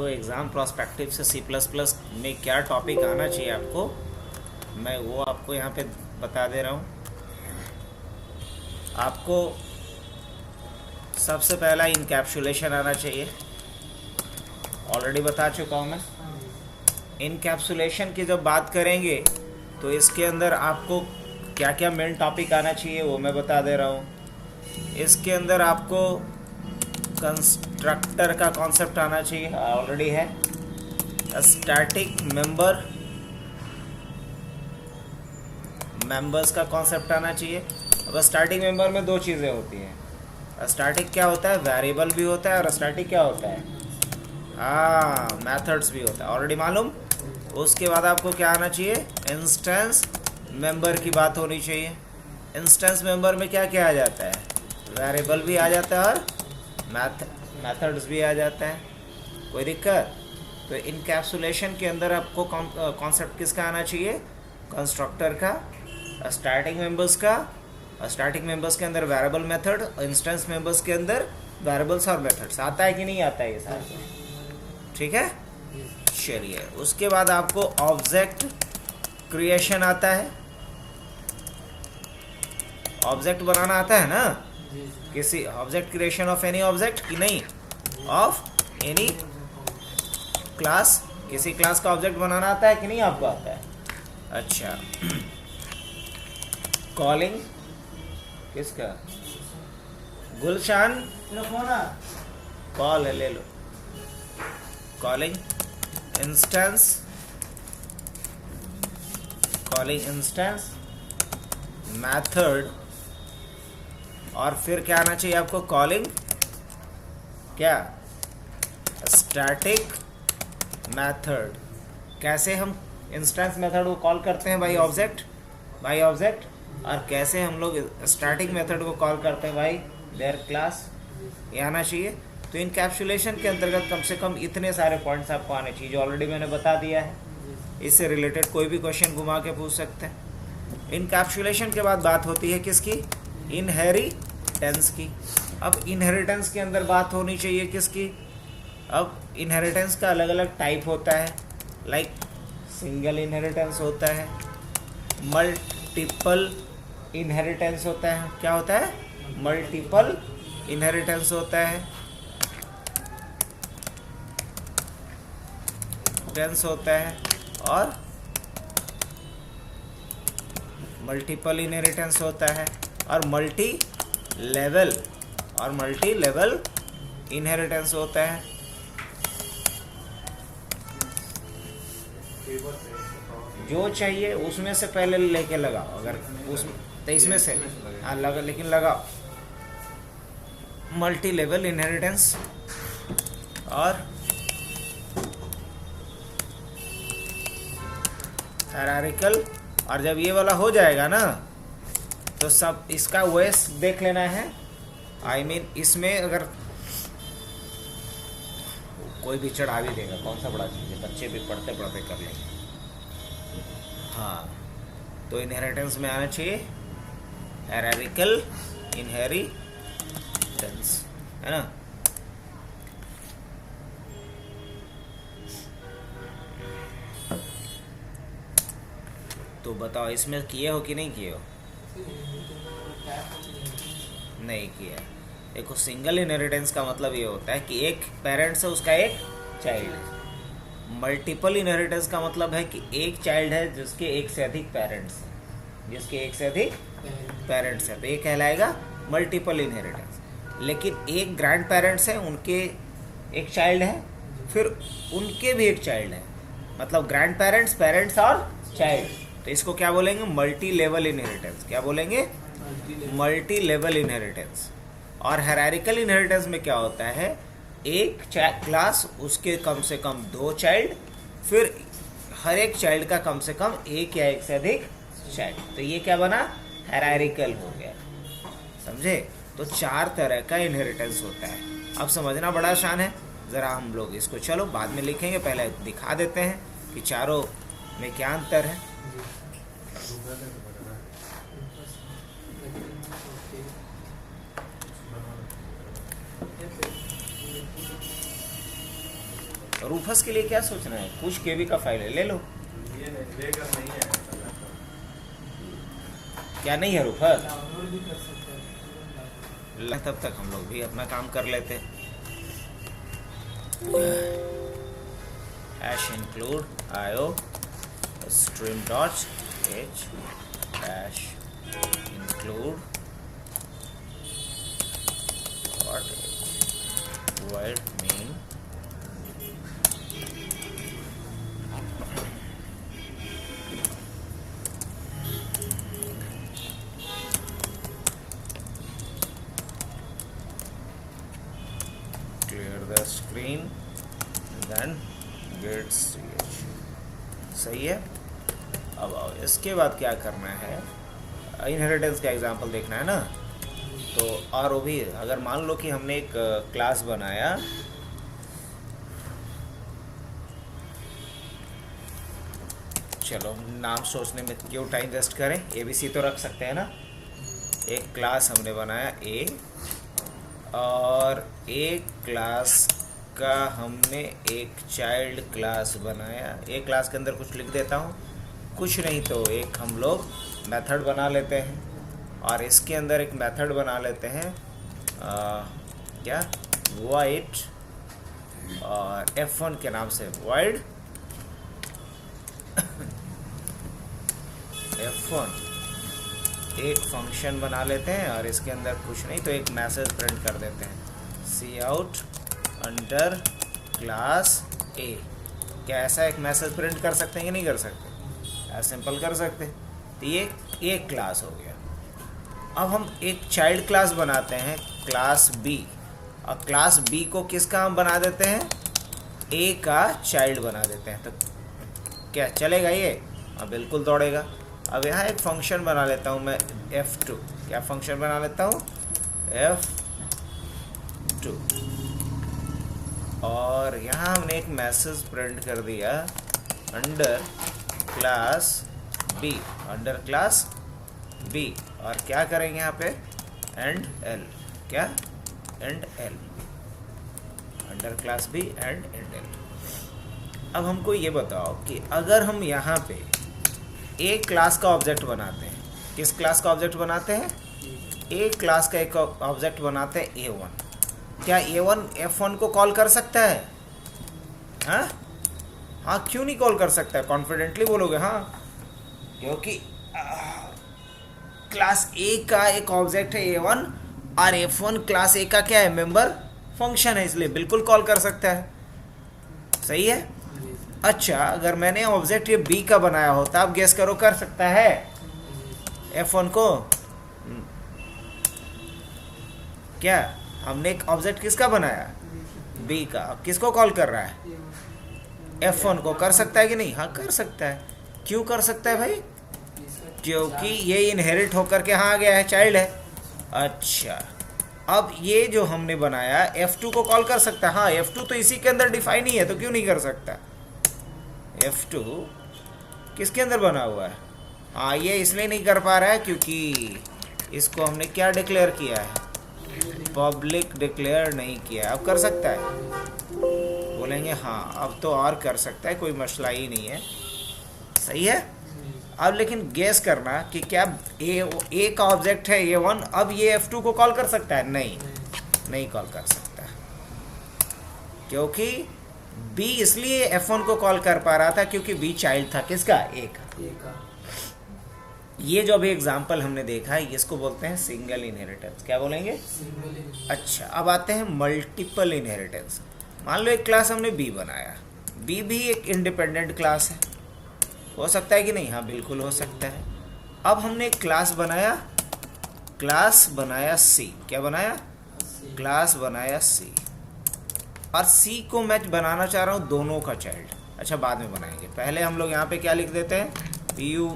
आपको exam prospective से C plus plus में क्या टॉपिक आना चाहिए आपको, मैं वो आपको यहाँ पे बता दे रहा हूँ। आपको सबसे पहला इनकैप्सुलेशन आना चाहिए, ऑलरेडी बता चुका हूँ मैं। इनकैप्सुलेशन की जब बात करेंगे तो इसके अंदर आपको क्या क्या मेन टॉपिक आना चाहिए वो मैं बता दे रहा हूँ। इसके अंदर आपको कंस्ट्रक्टर का कॉन्सेप्ट आना चाहिए, ऑलरेडी है। स्टैटिक मेंबर्स का कॉन्सेप्ट आना चाहिए। अब स्टैटिक मेंबर में दो चीज़ें होती हैं। स्टैटिक क्या होता है, वेरिएबल भी होता है, और स्टैटिक क्या होता है, मेथड्स भी होता है, ऑलरेडी मालूम। उसके बाद आपको क्या आना चाहिए, इंस्टेंस मेंबर की बात होनी चाहिए। इंस्टेंस मेंबर में क्या क्या आ जाता है, वेरिएबल भी आ जाता है और मेथड्स भी आ जाता है। कोई दिक्कत? तो इनकैप्सुलेशन के अंदर आपको कॉन्सेप्ट किसका आना चाहिए, कंस्ट्रक्टर का, स्टैटिक मेंबर्स का। स्टैटिक मेंबर्स के अंदर वेरिएबल मेथड, इंस्टेंस मेंबर्स के अंदर वेरिएबल्स और मेथड्स। आता है कि नहीं आता है ये सारा? ठीक है, चलिए। उसके बाद आपको ऑब्जेक्ट क्रिएशन आता है। ऑब्जेक्ट बनाना आता है ना, किसी object, creation of any object की नहीं, ऑफ एनी क्लास। किसी क्लास का ऑब्जेक्ट बनाना आता है कि नहीं आपको आता है? अच्छा। कॉलिंग किसका, गुलशान कॉल है, ले लो। Calling instance, calling instance, method, और फिर क्या आना चाहिए आपको, कॉलिंग क्या, स्टैटिक मेथड। कैसे हम इंस्टेंस मेथड को कॉल करते हैं, बाई ऑब्जेक्ट, बाई ऑब्जेक्ट। और कैसे हम लोग स्टैटिक मेथड को कॉल करते हैं, बाई देयर क्लास। ये आना चाहिए। तो इनकैप्सुलेशन के अंतर्गत कम से कम इतने सारे पॉइंट्स आपको आने चाहिए, जो ऑलरेडी मैंने बता दिया है। इससे रिलेटेड कोई भी क्वेश्चन घुमा के पूछ सकते हैं। इनकैप्सुलेशन के बाद बात होती है किसकी, इनहेरिटेंस की। अब इनहेरिटेंस के अंदर बात होनी चाहिए किसकी, अब इनहेरिटेंस का अलग अलग टाइप होता है। लाइक सिंगल इनहेरिटेंस होता है, मल्टीपल इनहेरिटेंस होता है। क्या होता है, मल्टीपल इनहेरिटेंस होता है, टेंस होता है, और मल्टीपल इनहेरिटेंस होता है, और मल्टी लेवल, और मल्टी लेवल इनहेरिटेंस होता है। जो चाहिए उसमें से पहले लेके लगाओ, अगर उसमें तो इसमें से लगा, लेकिन लगाओ मल्टी लेवल इनहेरिटेंस और हायरार्किकल। और जब ये वाला हो जाएगा ना, तो सब इसका वेस देख लेना है। I mean, इसमें अगर कोई भी चढ़ा भी देगा, कौन सा बड़ा चीज़ है, बच्चे भी पढ़ते पढ़ते कर लेंगे। हाँ, तो इनहेरिटेंस में आना चाहिए हायरार्किकल इनहेरिटेंस, है ना। तो बताओ इसमें किए हो कि नहीं किए हो? नहीं किया। देखो, सिंगल इनहेरिटेंस का मतलब ये होता है कि एक पेरेंट से उसका एक चाइल्ड है। मल्टीपल इनहेरिटेंस का मतलब है कि एक चाइल्ड है जिसके एक से अधिक पेरेंट्स हैं, जिसके एक से अधिक पेरेंट्स हैं, तो ये कहलाएगा मल्टीपल इनहेरिटेंस। लेकिन एक ग्रैंड पेरेंट्स हैं, उनके एक चाइल्ड है, फिर उनके भी एक चाइल्ड है, मतलब ग्रैंड पेरेंट्स, पेरेंट्स और चाइल्ड। तो इसको क्या बोलेंगे, मल्टी लेवल इनहेरिटेंस। क्या बोलेंगे, मल्टी लेवल इनहेरिटेंस। और हायरार्किकल इनहेरिटेंस में क्या होता है, एक क्लास, उसके कम से कम दो चाइल्ड, फिर हर एक चाइल्ड का कम से कम एक या एक से अधिक चाइल्ड। तो ये क्या बना, हायरार्किकल हो गया। समझे? तो चार तरह का इनहेरिटेंस होता है। अब समझना बड़ा आसान है, ज़रा हम लोग इसको चलो बाद में लिखेंगे, पहले दिखा देते हैं कि चारों में क्या अंतर है। रूफस के लिए क्या सोचना है, कुछ केबी का फाइल है, ले लो। ये लेकर नहीं है क्या नहीं है रूफस? डाउनलोड भी कर सकते हैं। तब तक हम लोग भी अपना काम कर लेते। हैश इंक्लूड आयो stream dot H hash include dot H wide mean the screen then get ch। सही है। अब आओ इसके बाद क्या करना है, इनहेरिटेंस का एग्जांपल देखना है ना। तो और वो भी अगर मान लो कि हमने एक क्लास बनाया, चलो नाम सोचने में क्यों टाइम वेस्ट करें, ABC तो रख सकते हैं ना। एक क्लास हमने बनाया A, और एक क्लास का हमने एक चाइल्ड क्लास बनाया। एक क्लास के अंदर कुछ लिख देता हूँ, कुछ नहीं तो एक हम लोग मेथड बना लेते हैं, और इसके अंदर एक मेथड बना लेते हैं क्या, void और F1 के नाम से void F1 एक फंक्शन बना लेते हैं, और इसके अंदर कुछ नहीं तो एक मैसेज प्रिंट कर देते हैं, cout अंडर क्लास A। क्या ऐसा एक मैसेज प्रिंट कर सकते हैं कि नहीं कर सकते? ऐसा सिंपल कर सकते हैं। तो ये एक क्लास हो गया। अब हम एक चाइल्ड क्लास बनाते हैं क्लास B, और क्लास B को किसका हम बना देते हैं, A का चाइल्ड बना देते हैं। तो क्या चलेगा ये? हाँ बिल्कुल दौड़ेगा। अब यहाँ एक फंक्शन बना लेता हूँ मैं F2। क्या फंक्शन बना लेता हूँ, F2, और यहाँ हमने एक मैसेज प्रिंट कर दिया under class B, under class B, और क्या करेंगे यहाँ पे एंड L। क्या and L, under class B and L। अब हमको ये बताओ कि अगर हम यहाँ पे एक क्लास का ऑब्जेक्ट बनाते हैं, किस क्लास का ऑब्जेक्ट बनाते हैं, एक क्लास का एक ऑब्जेक्ट बनाते हैं A1, क्या A1 F1 को कॉल कर सकता है? हाँ हाँ, क्यों नहीं कॉल कर सकता है? कॉन्फिडेंटली बोलोगे हाँ, क्योंकि क्लास A का एक ऑब्जेक्ट है A1, और F1 क्लास A का क्या है, मेंबर फंक्शन है, इसलिए बिल्कुल कॉल कर सकता है। सही है। अच्छा, अगर मैंने ऑब्जेक्ट ये B का बनाया होता, आप गेस करो कर सकता है F1 को? क्या हमने एक ऑब्जेक्ट किसका बनाया, B का, अब किसको कॉल कर रहा है, F1 को। कर सकता है कि नहीं? हाँ कर सकता है। क्यों कर सकता है भाई? क्योंकि ये इनहेरिट होकर के हाँ आ गया है, चाइल्ड है। अच्छा, अब ये जो हमने बनाया F2 को कॉल कर सकता है? हाँ, F2 तो इसी के अंदर डिफाइन ही है, तो क्यों नहीं कर सकता? F2 किसके अंदर बना हुआ है? हाँ, ये इसलिए नहीं कर पा रहा है क्योंकि इसको हमने क्या डिक्लेयर किया है, पब्लिक डिक्लेयर नहीं किया। अब कर सकता है? बोलेंगे हाँ, अब तो और कर सकता है, कोई मसला ही नहीं है। सही है। अब लेकिन गेस करना कि क्या A का ऑब्जेक्ट है A1, अब ये F2 को कॉल कर सकता है? नहीं कॉल कर सकता, क्योंकि B इसलिए F1 को कॉल कर पा रहा था क्योंकि B चाइल्ड था किसका, A का। ये जो अभी एग्जाम्पल हमने देखा है, इसको बोलते हैं सिंगल इनहेरिटेंस। क्या बोलेंगे? अच्छा, अब आते हैं मल्टीपल इनहेरिटेंस। मान लो एक क्लास हमने B बनाया, B भी एक इंडिपेंडेंट क्लास है, हो सकता है कि नहीं? हाँ बिल्कुल हो सकता है। अब हमने एक क्लास बनाया C। क्या बनाया? क्लास बनाया C, और C को मैं बनाना चाह रहा हूँ दोनों का चाइल्ड। अच्छा, बाद में बनाएंगे, पहले हम लोग यहाँ पे क्या लिख देते हैं, PU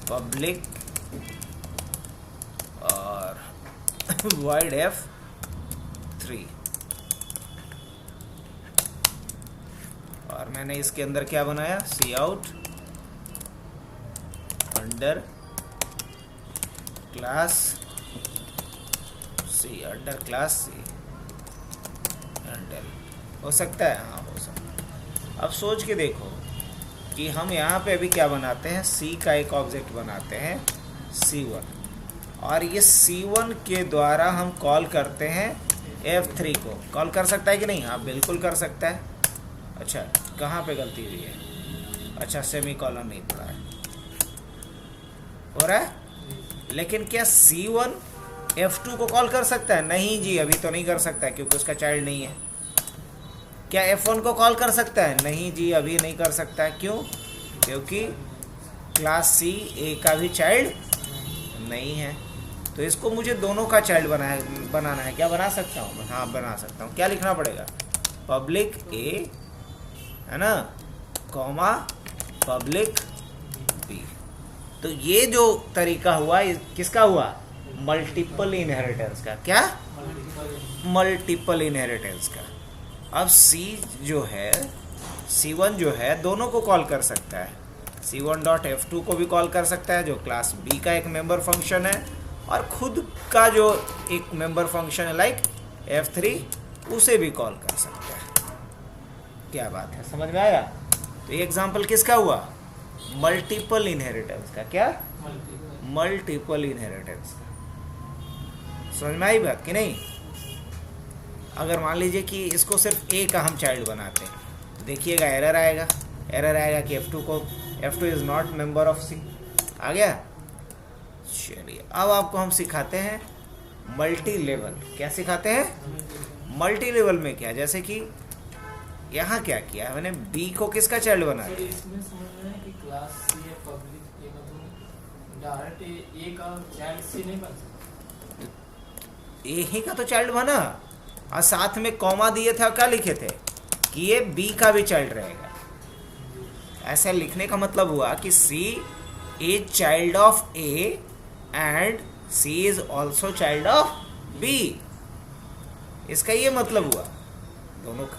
पब्लिक और void F3, और मैंने इसके अंदर क्या बनाया, cout under class C, under class C and L। हो सकता है, हाँ हो सकता है। अब सोच के देखो कि हम यहाँ पे अभी क्या बनाते हैं, C का एक ऑब्जेक्ट बनाते हैं C1, और ये C1 के द्वारा हम कॉल करते हैं F3 को। कॉल कर सकता है कि नहीं? हाँ बिल्कुल कर सकता है। अच्छा कहाँ पे गलती हुई है? अच्छा सेमी कॉलन नहीं पड़ा है, हो रहा है। लेकिन क्या C1 F2 को कॉल कर सकता है? नहीं जी, अभी तो नहीं कर सकता है क्योंकि उसका चाइल्ड नहीं है। क्या F1 को कॉल कर सकता है? नहीं जी, अभी नहीं कर सकता है। क्यों? क्योंकि क्लास C A का भी चाइल्ड नहीं है। तो इसको मुझे दोनों का चाइल्ड बनाना है। क्या बना सकता हूँ? हाँ बना सकता हूँ। क्या लिखना पड़ेगा? पब्लिक A है ना, कॉमा पब्लिक B। तो ये जो तरीका हुआ किसका हुआ? मल्टीपल इनहेरिटेंस का। क्या? मल्टीपल इनहेरिटेंस का। अब C जो है, C1 जो है दोनों को कॉल कर सकता है। C1.F2 को भी कॉल कर सकता है जो क्लास B का एक मेंबर फंक्शन है, और खुद का जो एक मेंबर फंक्शन है लाइक F3 उसे भी कॉल कर सकता है। क्या बात है, समझ में आया? तो ये एग्जांपल किसका हुआ? मल्टीपल इनहेरिटेंस का। क्या? मल्टीपल इनहेरिटेंस का। समझ में आई बात कि नहीं? अगर मान लीजिए कि इसको सिर्फ A का हम चाइल्ड बनाते हैं तो देखिएगा एरर आएगा। एरर आएगा कि F2 is not member of C। आ गया? चलिए अब आपको हम सिखाते हैं मल्टी लेवल। क्या सिखाते हैं? मल्टी लेवल में क्या, जैसे कि यहाँ क्या किया मैंने, B को किसका चाइल्ड बना सर दिया? इसमें समझना है कि क्लास C है पब्लिक ए का, तो डायरेक्ट ए का चाइल्ड C नहीं बन सकता। A ही का तो चाइल्ड बना, और साथ में कॉमा दिए थे और क्या लिखे थे कि ये B का भी चाइल्ड रहेगा। ऐसा लिखने का मतलब हुआ कि C is child of A and C is also child of B। इसका ये मतलब हुआ दोनों का,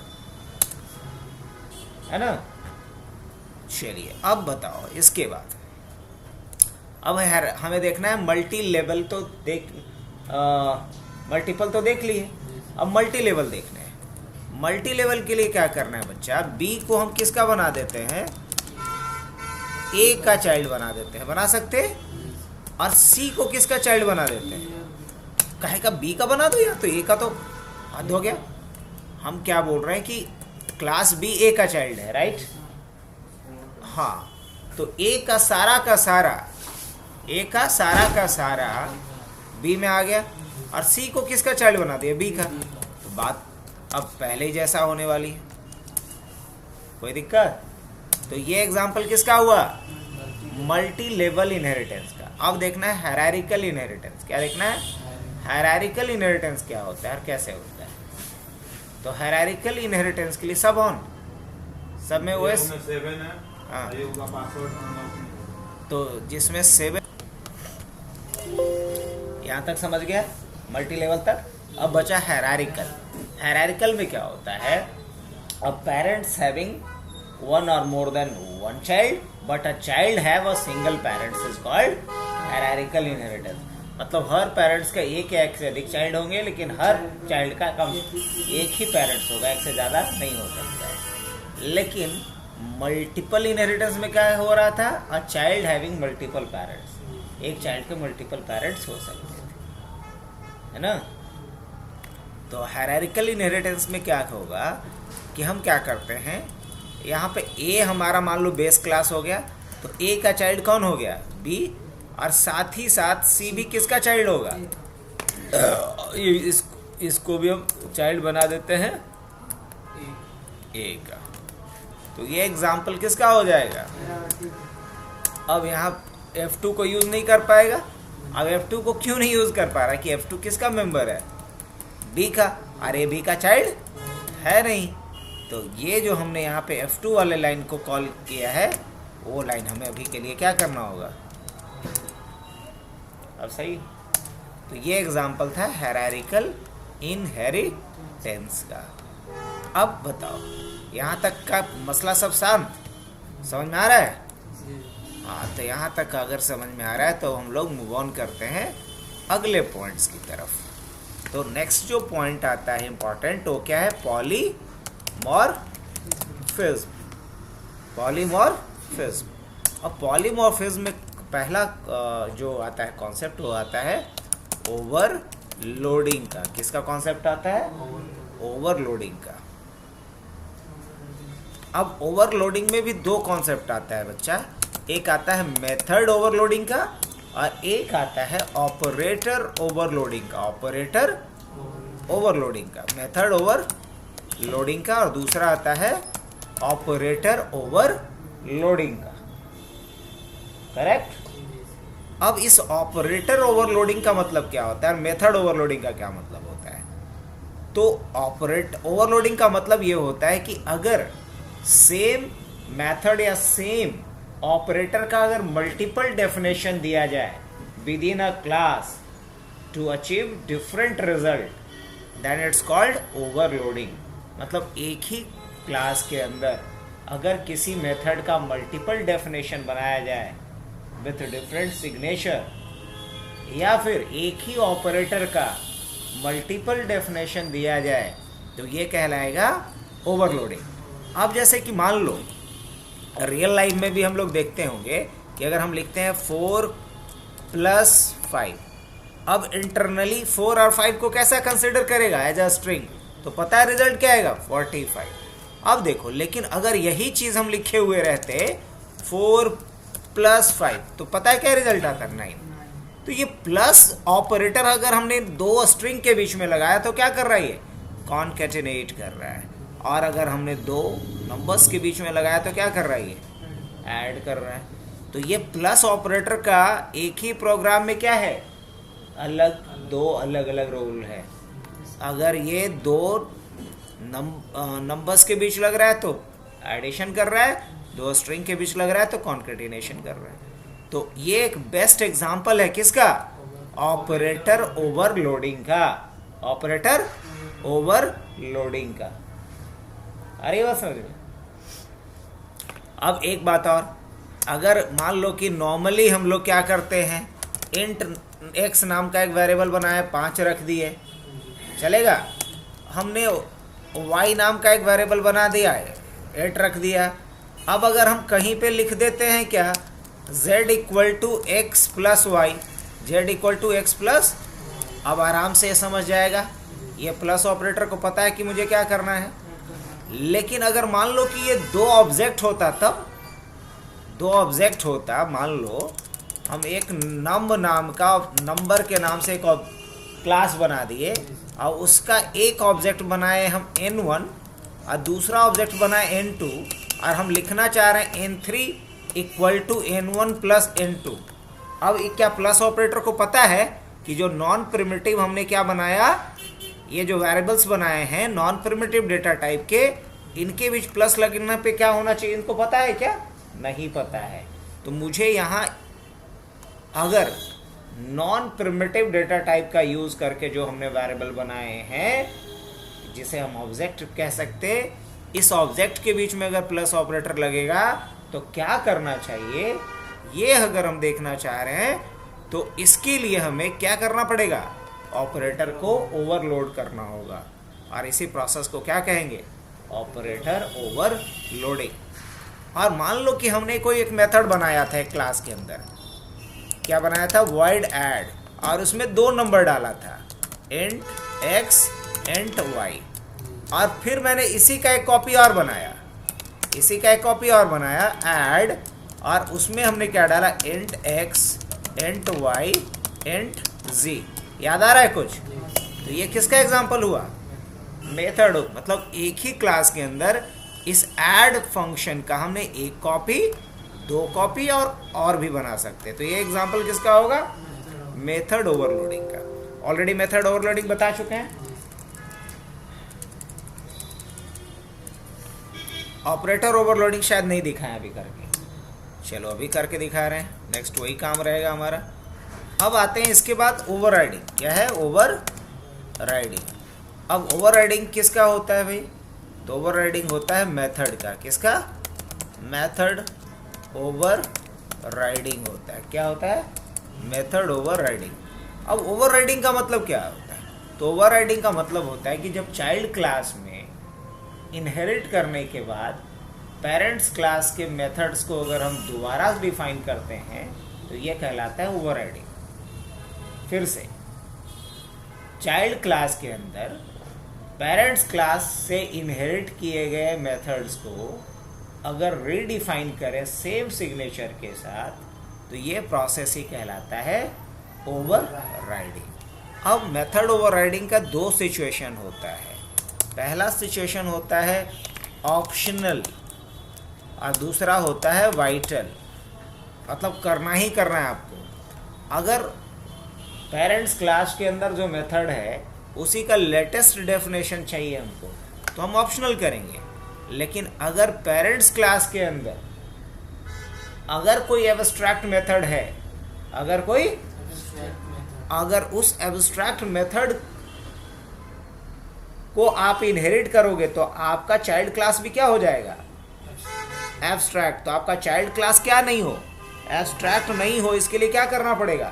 है ना। चलिए अब बताओ इसके बाद, अब हमें देखना है मल्टी लेवल। तो मल्टीपल तो देख लिए, अब मल्टी लेवल देखना है। मल्टी लेवल के लिए क्या करना है बच्चा? B को हम किसका बना देते हैं? A का चाइल्ड बना देते हैं, बना सकते हैं। और C को किसका चाइल्ड बना देते हैं? काहे का B का बना दो, या तो A का, तो हद हो गया। हम क्या बोल रहे हैं कि क्लास B A का चाइल्ड है, राइट? हाँ, तो A का सारा का सारा B में आ गया, और C को किसका चाइल्ड बना दिया? B का। तो बात अब पहले ही जैसा होने वाली है, कोई दिक्कत? तो ये एग्जांपल किसका हुआ? मल्टी लेवल इनहेरिटेंस का। अब देखना है हायरार्किकल इनहेरिटेंस। क्या देखना है? हायरार्किकल इनहेरिटेंस क्या होता है और कैसे होता है। तो हायरार्किकल इनहेरिटेंस के लिए सब ऑन, सब में OS 7 है। हाँ, ये होगा पासवर्ड। तो जिसमें 7, यहाँ तक समझ गया मल्टी लेवल तक। अब बचा हायरार्किकल। हायरार्किकल में क्या होता है? A parents having one or more than one child but a child have a single parents is called hierarchical inheritance। मतलब हर पेरेंट्स का एक या एक से अधिक चाइल्ड होंगे, लेकिन हर चाइल्ड का कम एक ही पेरेंट्स होगा, एक से ज़्यादा नहीं हो सकता है। लेकिन मल्टीपल इनहेरिटेंस में क्या हो रहा था? A child having multiple parents, एक चाइल्ड के मल्टीपल पेरेंट्स हो सकते थे, है ना। तो हायरार्किकल इनहेरिटेंस में क्या होगा कि हम क्या करते हैं, यहाँ पे A हमारा मान लो बेस क्लास हो गया, तो A का चाइल्ड कौन हो गया? B, और साथ ही साथ C भी किसका चाइल्ड होगा? इसको भी हम चाइल्ड बना देते हैं A का। तो ये एग्जाम्पल किसका हो जाएगा? अब यहाँ F2 को यूज़ नहीं कर पाएगा। अब F2 को क्यों नहीं यूज़ कर पा रहा? कि F2 किसका मेंबर है? B का, अरे B का चाइल्ड है नहीं। तो ये जो हमने यहाँ पे F2 वाले लाइन को कॉल किया है, वो लाइन हमें अभी के लिए क्या करना होगा? अब सही। तो ये एग्जाम्पल था हायरार्किकल इनहेरिटेंस का। अब बताओ यहाँ तक का मसला सब शांत समझ में आ रहा है? हाँ, तो यहाँ तक अगर समझ में आ रहा है तो हम लोग मूव ऑन करते हैं अगले पॉइंट्स की तरफ। तो नेक्स्ट जो पॉइंट आता है इम्पोर्टेंट, वो क्या है? पॉलीमॉर्फिज्म। पॉलीमॉर्फिज्म। अब पॉलीमॉर्फिज्म में पहला जो आता है कॉन्सेप्ट वो आता है ओवरलोडिंग का। किसका कॉन्सेप्ट आता है? ओवरलोडिंग का। अब ओवरलोडिंग में भी दो कॉन्सेप्ट आता है बच्चा, एक आता है मेथड ओवरलोडिंग का और एक आता है ऑपरेटर ओवरलोडिंग का। ऑपरेटर ओवरलोडिंग का, मेथड ओवरलोडिंग का, और दूसरा आता है ऑपरेटर ओवरलोडिंग का। करेक्ट? अब इस ऑपरेटर ओवरलोडिंग का मतलब क्या होता है, मेथड ओवरलोडिंग का क्या मतलब होता है? तो ऑपरेट ओवरलोडिंग का मतलब ये होता है कि अगर सेम मेथड या सेम ऑपरेटर का अगर मल्टीपल डेफिनेशन दिया जाए within a class to achieve different result, then it's called overloading. मतलब एक ही क्लास के अंदर अगर किसी मेथड का मल्टीपल डेफिनेशन बनाया जाए विथ डिफरेंट सिग्नेचर, या फिर एक ही ऑपरेटर का मल्टीपल डेफिनेशन दिया जाए, तो ये कहलाएगा ओवरलोडिंग। अब जैसे कि मान लो रियल लाइफ में भी हम लोग देखते होंगे कि अगर हम लिखते हैं 4 + 5, अब इंटरनली 4 और 5 को कैसा कंसिडर करेगा एज अ स्ट्रिंग, तो पता है रिजल्ट क्या आएगा 45। अब देखो, लेकिन अगर यही चीज हम लिखे हुए रहते 4 + 5, तो पता है क्या रिजल्ट आता 9। तो ये प्लस ऑपरेटर अगर हमने दो स्ट्रिंग के बीच में लगाया तो क्या कर रहा है, ये कॉनकैटिनेट कर रहा है। और अगर हमने दो नंबर्स के बीच में लगाया तो क्या कर रहा है, ये ऐड कर रहा है। तो ये प्लस ऑपरेटर का एक ही प्रोग्राम में क्या है, दो अलग अलग रूल है। अगर ये दो नंबर्स के बीच लग रहा है तो एडिशन कर रहा है, दो स्ट्रिंग के बीच लग रहा है तो कॉन्केटिनेशन कर रहा है। तो ये एक बेस्ट एग्जांपल है किसका, ऑपरेटर ओवरलोडिंग का। ऑपरेटर ओवरलोडिंग का। अरे बस समझ में। अब एक बात और, अगर मान लो कि नॉर्मली हम लोग क्या करते हैं, इंट x नाम का एक वेरिएबल बनाया, 5 रख दिए, चलेगा। हमने y नाम का एक वेरिएबल बना दिया है, 8 रख दिया। अब अगर हम कहीं पे लिख देते हैं क्या, z = x + y, z = x+, अब आराम से समझ जाएगा, ये प्लस ऑपरेटर को पता है कि मुझे क्या करना है। लेकिन अगर मान लो कि ये दो ऑब्जेक्ट होता, तब दो ऑब्जेक्ट होता, मान लो हम एक नाम का नंबर के नाम से एक क्लास बना दिए और उसका एक ऑब्जेक्ट बनाए हम n1 और दूसरा ऑब्जेक्ट बनाए n2, और हम लिखना चाह रहे हैं n3 = n1 + n2। अब क्या प्लस ऑपरेटर को पता है कि जो नॉन प्रिमिटिव हमने क्या बनाया, ये जो वेरिएबल्स बनाए हैं नॉन प्रिमिटिव डेटा टाइप के, इनके बीच प्लस लगने पे क्या होना चाहिए, इनको पता है क्या, नहीं पता है। तो मुझे यहाँ अगर नॉन प्रिमिटिव डेटा टाइप का यूज करके जो हमने वेरिएबल बनाए हैं, जिसे हम ऑब्जेक्ट कह सकते, इस ऑब्जेक्ट के बीच में अगर प्लस ऑपरेटर लगेगा तो क्या करना चाहिए, ये अगर हम देखना चाह रहे हैं तो इसके लिए हमें क्या करना पड़ेगा, ऑपरेटर को ओवरलोड करना होगा। और इसी प्रोसेस को क्या कहेंगे, ऑपरेटर ओवरलोडिंग। और मान लो कि हमने कोई एक मेथड बनाया था एक क्लास के अंदर, क्या बनाया था, void add, और उसमें दो नंबर डाला था, int x int y। और फिर मैंने इसी का एक कॉपी और बनाया, add, और उसमें हमने क्या डाला, int x int y int z। याद आ रहा है कुछ? तो ये किसका एग्जांपल हुआ, मेथड। मतलब एक ही क्लास के अंदर इस ऐड फंक्शन का हमने एक कॉपी, दो कॉपी और भी बना सकते हैं। तो ये एग्जांपल किसका होगा, मेथड ओवरलोडिंग का। ऑलरेडी मेथड ओवरलोडिंग बता चुके हैं। ऑपरेटर ओवरलोडिंग शायद नहीं दिखाया अभी करके, चलो अभी करके दिखा रहे हैं, नेक्स्ट वही काम रहेगा हमारा। अब आते हैं इसके बाद ओवरराइडिंग। क्या है ओवरराइडिंग? अब ओवरराइडिंग किसका होता है भाई, तो ओवरराइडिंग होता है मेथड का। किसका, मेथड ओवरराइडिंग होता है। क्या होता है, मेथड ओवरराइडिंग। अब ओवरराइडिंग का मतलब क्या होता है, तो ओवरराइडिंग का मतलब होता है कि जब चाइल्ड क्लास में इनहेरिट करने के बाद पेरेंट्स क्लास के मेथड्स को अगर हम दोबारा डिफाइन करते हैं तो ये कहलाता है ओवरराइडिंग। फिर से चाइल्ड क्लास के अंदर पेरेंट्स क्लास से इनहेरिट किए गए मेथड्स को अगर रीडिफाइन करें सेम सिग्नेचर के साथ तो ये प्रोसेस ही कहलाता है ओवरराइडिंग। अब मेथड ओवरराइडिंग का दो सिचुएशन होता है। पहला सिचुएशन होता है ऑप्शनल और दूसरा होता है वाइटल, मतलब करना ही करना है आपको। अगर पेरेंट्स क्लास के अंदर जो मेथड है उसी का लेटेस्ट डेफिनेशन चाहिए हमको तो हम ऑप्शनल करेंगे, लेकिन अगर पेरेंट्स क्लास के अंदर अगर कोई एब्स्ट्रैक्ट मेथड है, अगर उस एब्स्ट्रैक्ट मेथड को आप इनहेरिट करोगे तो आपका चाइल्ड क्लास भी क्या हो जाएगा, एब्स्ट्रैक्ट। तो आपका चाइल्ड क्लास क्या नहीं हो, एब्स्ट्रैक्ट नहीं हो। इसके लिए क्या करना पड़ेगा,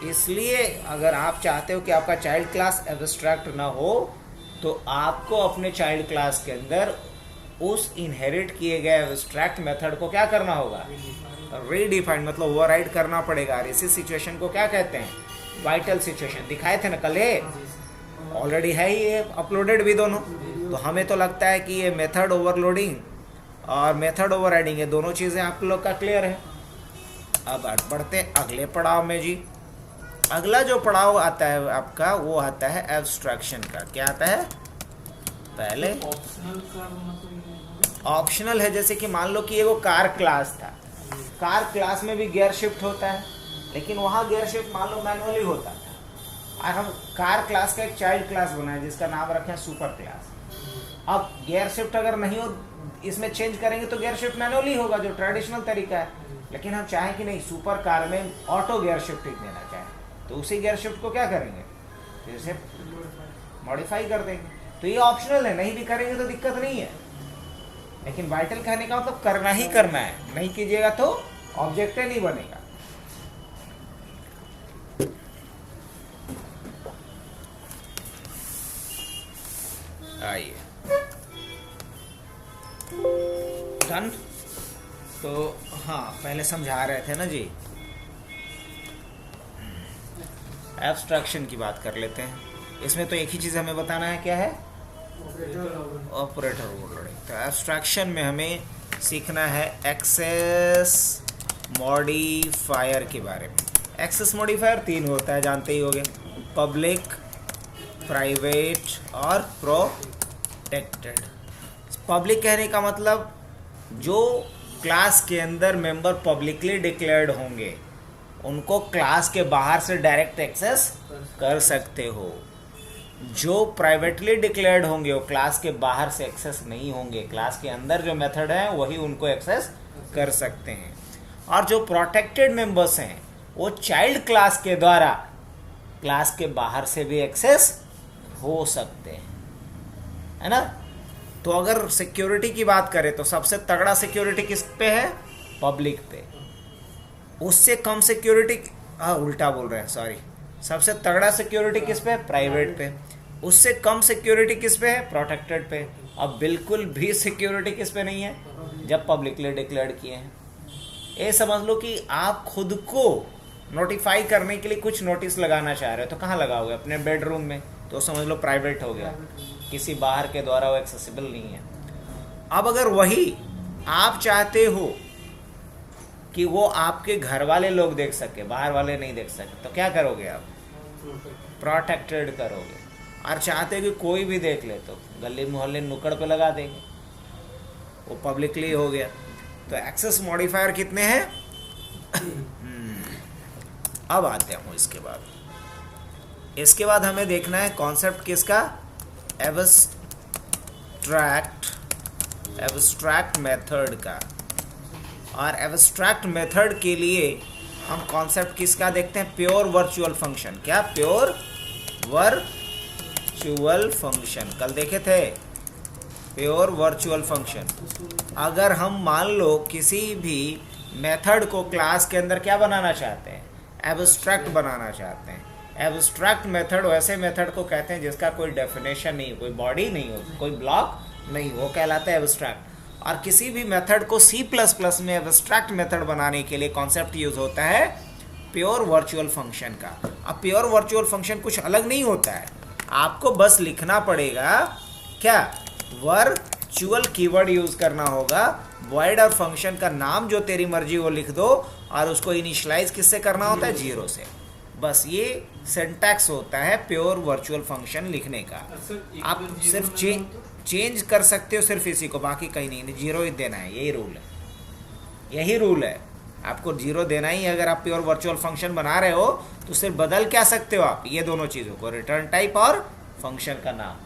इसलिए अगर आप चाहते हो कि आपका चाइल्ड क्लास एब्स्ट्रैक्ट ना हो तो आपको अपने चाइल्ड क्लास के अंदर उस इनहेरिट किए गए एब्स्ट्रैक्ट मेथड को क्या करना होगा, रीडिफाइन, मतलब ओवरराइड करना पड़ेगा। और इसी सिचुएशन को क्या कहते हैं, वाइटल सिचुएशन। दिखाए थे ना कल, ऑलरेडी है ही ये अपलोडेड भी दोनों। तो हमें तो लगता है कि ये मेथड ओवरलोडिंग और मेथड ओवरराइडिंग ये दोनों चीज़ें आप लोग का क्लियर है। अब बढ़ते हैं अगले पड़ाव में जी। अगला जो पड़ाव आता है आपका वो आता है एब्स्ट्रैक्शन का। क्या आता है, पहले ऑप्शनल है। जैसे कि मान लो कि ये वो कार क्लास था, कार क्लास में भी गियर शिफ्ट होता है, लेकिन वहाँ गियर शिफ्ट मान लो मैनुअली होता था। और हम कार क्लास का एक चाइल्ड क्लास बनाए जिसका नाम रखें सुपर क्लास। अब गियर शिफ्ट अगर नहीं हो, इसमें चेंज करेंगे तो गियर शिफ्ट मैनुअली होगा जो ट्रेडिशनल तरीका है। लेकिन हम चाहें कि नहीं, सुपर कार में ऑटो गियर शिफ्टिंग देना चाहें तो उसी गियर शिफ्ट को क्या करेंगे, जैसे मॉडिफाई कर देंगे। तो ये ऑप्शनल है, नहीं भी करेंगे तो दिक्कत नहीं है। लेकिन वाइटल कहने का मतलब करना ही करना है, नहीं कीजिएगा तो ऑब्जेक्ट नहीं बनेगा। आइए डन। तो हाँ, पहले समझा रहे थे ना जी, एब्स्ट्रैक्शन की बात कर लेते हैं। इसमें तो एक ही चीज़ हमें बताना है, क्या है, ऑपरेटर ओवरलोडिंग। तो एब्स्ट्रैक्शन में हमें सीखना है एक्सेस मॉडिफायर के बारे में। एक्सेस मॉडिफायर 3 होता है, जानते ही होंगे, पब्लिक, प्राइवेट और प्रोटेक्टेड। पब्लिक कहने का मतलब जो क्लास के अंदर मेंबर पब्लिकली डिक्लेयर्ड होंगे उनको क्लास के बाहर से डायरेक्ट एक्सेस कर सकते हो। जो प्राइवेटली डिक्लेयर्ड होंगे वो क्लास के बाहर से एक्सेस नहीं होंगे, क्लास के अंदर जो मेथड है वही उनको एक्सेस कर सकते हैं। और जो प्रोटेक्टेड मेंबर्स हैं वो चाइल्ड क्लास के द्वारा क्लास के बाहर से भी एक्सेस हो सकते हैं, है ना। तो अगर सिक्योरिटी की बात करें तो सबसे तगड़ा सिक्योरिटी किस पे है, पब्लिक पे। उससे कम सिक्योरिटी, उल्टा बोल रहे हैं, सॉरी, सबसे तगड़ा सिक्योरिटी किस पे है, प्राइवेट पे। उससे कम सिक्योरिटी किस पे है, प्रोटेक्टेड पे। अब बिल्कुल भी सिक्योरिटी किस पे नहीं है, जब पब्लिकली डिक्लेयर्ड किए हैं। ये समझ लो कि आप खुद को नोटिफाई करने के लिए कुछ नोटिस लगाना चाह रहे हो तो कहाँ लगाओगे, अपने बेडरूम में, तो समझ लो प्राइवेट हो गया, किसी बाहर के द्वारा वो एक्सेसिबल नहीं है। अब अगर वही आप चाहते हो कि वो आपके घर वाले लोग देख सके, बाहर वाले नहीं देख सके, तो क्या करोगे आप, प्रोटेक्टेड करोगे। और चाहते कि कोई भी देख ले तो गली मोहल्ले नुक्कड़ पे लगा देंगे, वो पब्लिकली हो गया। तो एक्सेस मॉडिफायर कितने हैं अब आते हैं इसके बाद हमें देखना है कॉन्सेप्ट किसका, एब्स्ट्रैक्ट मेथड का। और एब्स्ट्रैक्ट मेथड के लिए हम कॉन्सेप्ट किसका देखते हैं, प्योर वर्चुअल फंक्शन। क्या, प्योर वर्चुअल फंक्शन, कल देखे थे, प्योर वर्चुअल फंक्शन। अगर हम मान लो किसी भी मेथड को क्लास के अंदर क्या बनाना चाहते हैं, एब्स्ट्रैक्ट बनाना चाहते हैं, एब्स्ट्रैक्ट मेथड वैसे मेथड को कहते हैं जिसका कोई डेफिनेशन नहीं, कोई बॉडी नहीं हो, कोई ब्लॉक नहीं, वो कहलाता है एब्स्ट्रैक्ट। और किसी भी मेथड को C++ में एब्स्ट्रैक्ट मेथड बनाने के लिए कॉन्सेप्ट यूज होता है प्योर वर्चुअल फंक्शन का। अब प्योर वर्चुअल फंक्शन कुछ अलग नहीं होता है, आपको बस लिखना पड़ेगा क्या, वर्चुअल कीवर्ड यूज करना होगा, वॉइड और फंक्शन का नाम जो तेरी मर्जी वो लिख दो, और उसको इनिशियलाइज किससे करना होता है, 0 से। बस ये सिंटैक्स होता है प्योर वर्चुअल फंक्शन लिखने का। आप सिर्फ चेंज कर सकते हो सिर्फ इसी को, बाकी कहीं नहीं, 0 ही देना है, यही रूल है, यही रूल है, आपको 0 देना ही है। अगर आप प्योर वर्चुअल फंक्शन बना रहे हो तो सिर्फ बदल क्या सकते हो आप, ये दोनों चीज़ों को, रिटर्न टाइप और फंक्शन का नाम।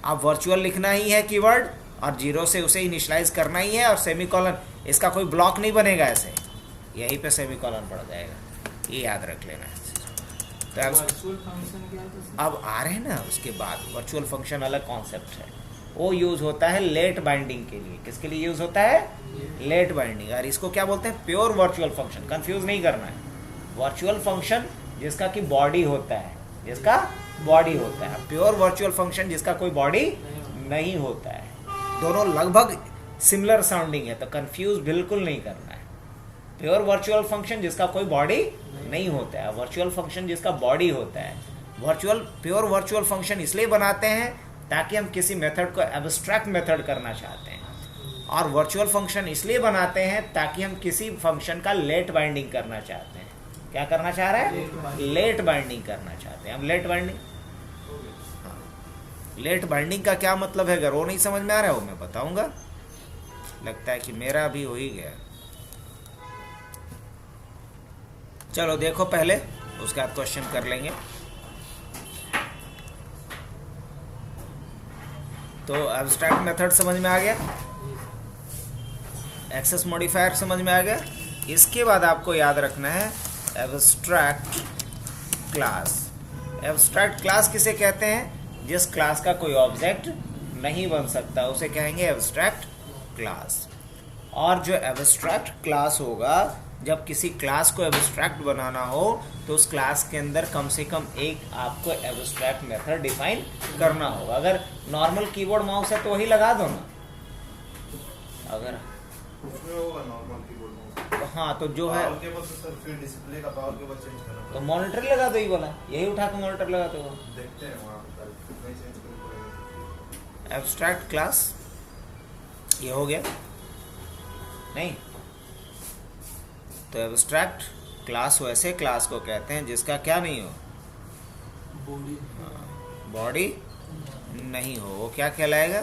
आप वर्चुअल लिखना ही है कीवर्ड, और 0 से उसे इनिशियलाइज करना ही है, और सेमीकोलन, इसका कोई ब्लॉक नहीं बनेगा ऐसे, यहीं पे सेमीकोलन पड़ जाएगा, ये याद रख लेना है। तो अब आ रहे हैं ना उसके बाद, वर्चुअल फंक्शन अलग कॉन्सेप्ट है, वो यूज होता है लेट बाइंडिंग के लिए। किसके लिए यूज होता है, लेट बाइंडिंग। और इसको क्या बोलते हैं, प्योर वर्चुअल फंक्शन, कंफ्यूज नहीं करना है। वर्चुअल फंक्शन जिसका कि बॉडी होता है, जिसका बॉडी होता है, प्योर वर्चुअल फंक्शन जिसका कोई बॉडी नहीं होता है। दोनों लगभग सिमिलर साउंडिंग है, तो कंफ्यूज बिल्कुल नहीं करना है। प्योर वर्चुअल फंक्शन जिसका कोई बॉडी नहीं होता है, वर्चुअल फंक्शन जिसका बॉडी होता है। प्योर वर्चुअल फंक्शन इसलिए बनाते हैं ताकि हम किसी मेथड को एब्स्ट्रैक्ट मेथड करना चाहते हैं, और वर्चुअल फंक्शन इसलिए बनाते हैं ताकि हम किसी फंक्शन का लेट बाइंडिंग करना चाहते हैं। क्या करना चाह रहे हैं, लेट बाइंडिंग करना चाहते हैं हम। लेट बाइंडिंग का क्या मतलब है, अगर वो नहीं समझ में आ रहा है वो मैं बताऊंगा, लगता है कि मेरा भी हो ही गया। चलो देखो पहले, उसके बाद क्वेश्चन कर लेंगे। तो एब्स्ट्रैक्ट मेथड समझ में आ गया, एक्सेस मॉडिफायर समझ में आ गया। इसके बाद आपको याद रखना है एब्स्ट्रैक्ट क्लास। एब्स्ट्रैक्ट क्लास किसे कहते हैं, जिस क्लास का कोई ऑब्जेक्ट नहीं बन सकता उसे कहेंगे एब्स्ट्रैक्ट क्लास। और जो एब्स्ट्रैक्ट क्लास होगा, जब किसी क्लास को एब्स्ट्रैक्ट बनाना हो तो उस क्लास के अंदर कम से कम एक आपको एब्स्ट्रैक्ट मेथड डिफाइन करना होगा। अगर नॉर्मल कीबोर्ड माउस है तो वही लगा दो ना, अगर उसमें होगा नॉर्मल कीबोर्ड माउस। हाँ तो जो है पावर केबल से सर फिर डिस्प्ले का पावर केबल चेंज करना तो मॉनिटर लगा दो, ही बोला यही उठा के मॉनिटर लगा दो। देखते हैं वहाँ पर नहीं चेंज करेंगे। एब्स्ट्रैक्ट क्लास ये हो गया नहीं, तो एब्स्ट्रैक्ट क्लास वैसे क्लास को कहते हैं जिसका क्या नहीं हो, बॉडी नहीं हो, वो क्या कहलाएगा,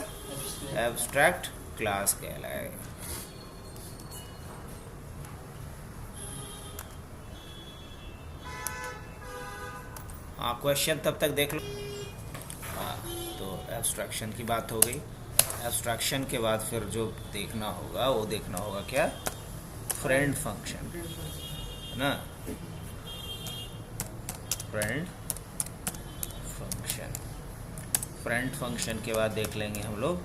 एब्स्ट्रैक्ट क्लास कहलाएगा। हाँ क्वेश्चन तब तक देख लो। हाँ तो एब्स्ट्रैक्शन की बात हो गई। एब्स्ट्रैक्शन के बाद फिर जो देखना होगा वो देखना होगा क्या, फ्रेंड फंक्शन है ना, फ्रेंड फंक्शन। फ्रेंड फंक्शन के बाद देख लेंगे हम लोग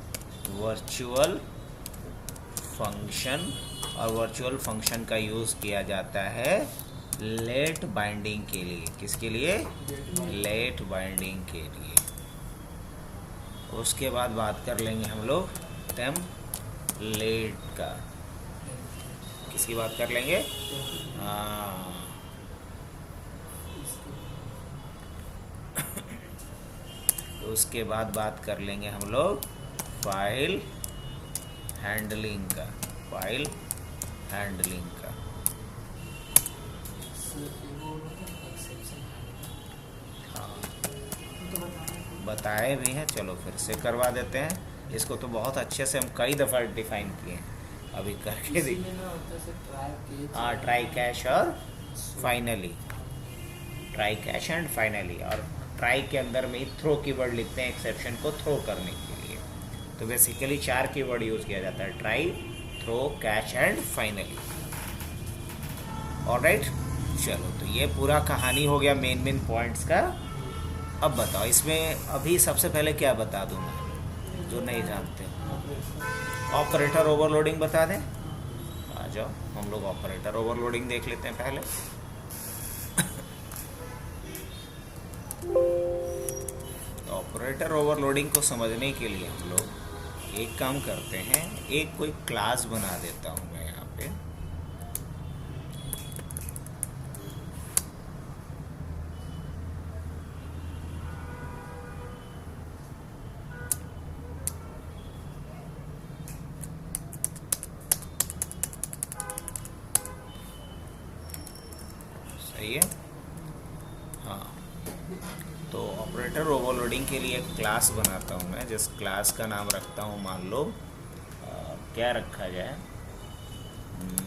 वर्चुअल फंक्शन, और वर्चुअल फंक्शन का यूज़ किया जाता है लेट बाइंडिंग के लिए। किसके लिए, लेट बाइंडिंग के लिए। उसके बाद बात कर लेंगे हम लोग टेम्पलेट का। किसकी बात कर लेंगे, तो उसके बाद बात कर लेंगे हम लोग फाइल हैंडलिंग का, फाइल हैंडलिंग का। हाँ बताए भी हैं, चलो फिर से करवा देते हैं इसको। तो बहुत अच्छे से हम कई दफ़ा डिफाइन किए हैं, अभी करके देखिए। हाँ ट्राई कैश और finally, try cash and finally. और ट्राई के अंदर में ही थ्रो कीवर्ड लिखते हैं एक्सेप्शन को थ्रो करने के लिए। तो बेसिकली 4 कीवर्ड यूज़ किया जाता है, try, throw, catch and finally. Alright, चलो तो ये पूरा कहानी हो गया मेन पॉइंट्स का। अब बताओ इसमें अभी सबसे पहले क्या बता दूँ मैं जो नहीं जानते, ऑपरेटर ओवरलोडिंग बता दें। आ जाओ हम लोग ऑपरेटर ओवरलोडिंग देख लेते हैं पहले। ऑपरेटर ओवरलोडिंग को समझने के लिए हम लोग एक काम करते हैं, एक कोई क्लास बना देता हूँ मैं यहाँ पे। सही है, हाँ। तो ऑपरेटर ओवरलोडिंग के लिए एक क्लास बनाता हूँ मैं, जिस क्लास का नाम रखता हूँ, मान लो क्या रखा जाए,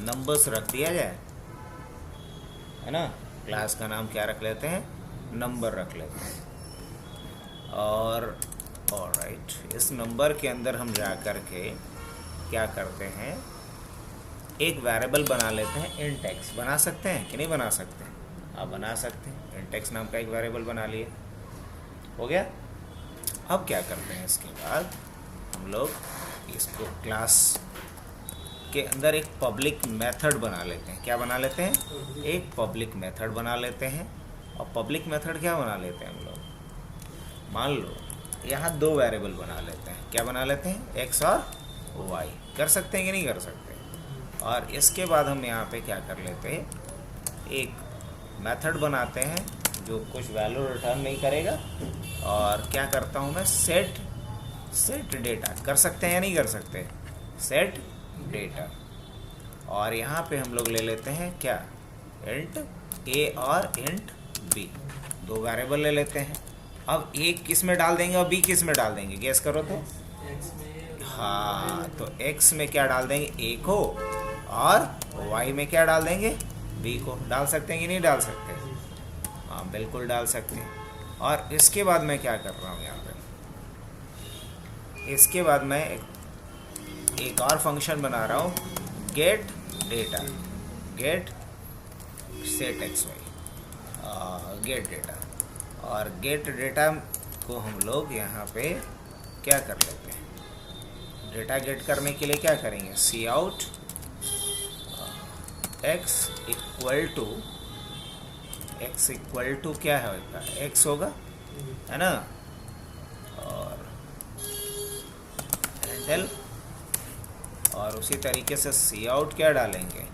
नंबर्स रख दिया जाए, है ना। क्लास का नाम क्या रख लेते हैं, नंबर रख लेते हैं। और ऑलराइट, इस नंबर के अंदर हम जा कर के क्या करते हैं, एक वेरिएबल बना लेते हैं, इंट एक्स। बना सकते हैं कि नहीं बना सकते? आप बना सकते हैं। इंट एक्स नाम का एक वेरिएबल बना लिए, हो गया। अब क्या करते हैं, इसके बाद हम लोग इसको क्लास के अंदर एक पब्लिक मेथड बना लेते हैं। क्या बना लेते हैं, एक पब्लिक मेथड बना लेते हैं। और पब्लिक मेथड क्या बना लेते हैं हम लोग, मान लो यहाँ दो वेरिएबल बना लेते हैं। क्या बना लेते हैं, एक्स और वाई। कर सकते हैं कि नहीं कर सकते? और इसके बाद हम यहाँ पे क्या कर लेते हैं, एक मेथड बनाते हैं जो कुछ वैल्यू रिटर्न नहीं करेगा। और क्या करता हूँ मैं, सेट डेटा। कर सकते हैं या नहीं कर सकते, सेट डेटा। और यहाँ पे हम लोग ले लेते हैं क्या, इंट ए और इंट बी, दो वेरिएबल ले लेते हैं। अब एक किस में डाल देंगे और बी किस में डाल देंगे, गेस करो तो। हाँ, तो एक्स में क्या डाल देंगे, ए को, और वाई में क्या डाल देंगे, बी को। डाल सकते हैं कि नहीं डाल सकते? हाँ, बिल्कुल डाल सकते हैं। और इसके बाद मैं क्या कर रहा हूँ यहाँ पे, इसके बाद मैं एक और फंक्शन बना रहा हूँ, get data, get set x y, get data. और गेट डेटा को हम लोग यहाँ पे क्या कर लेते हैं, डेटा गेट करने के लिए क्या करेंगे, सी आउट x इक्वल टू क्या है, x होगा, है ना। और एंटल, और उसी तरीके से सी आउट क्या डालेंगे,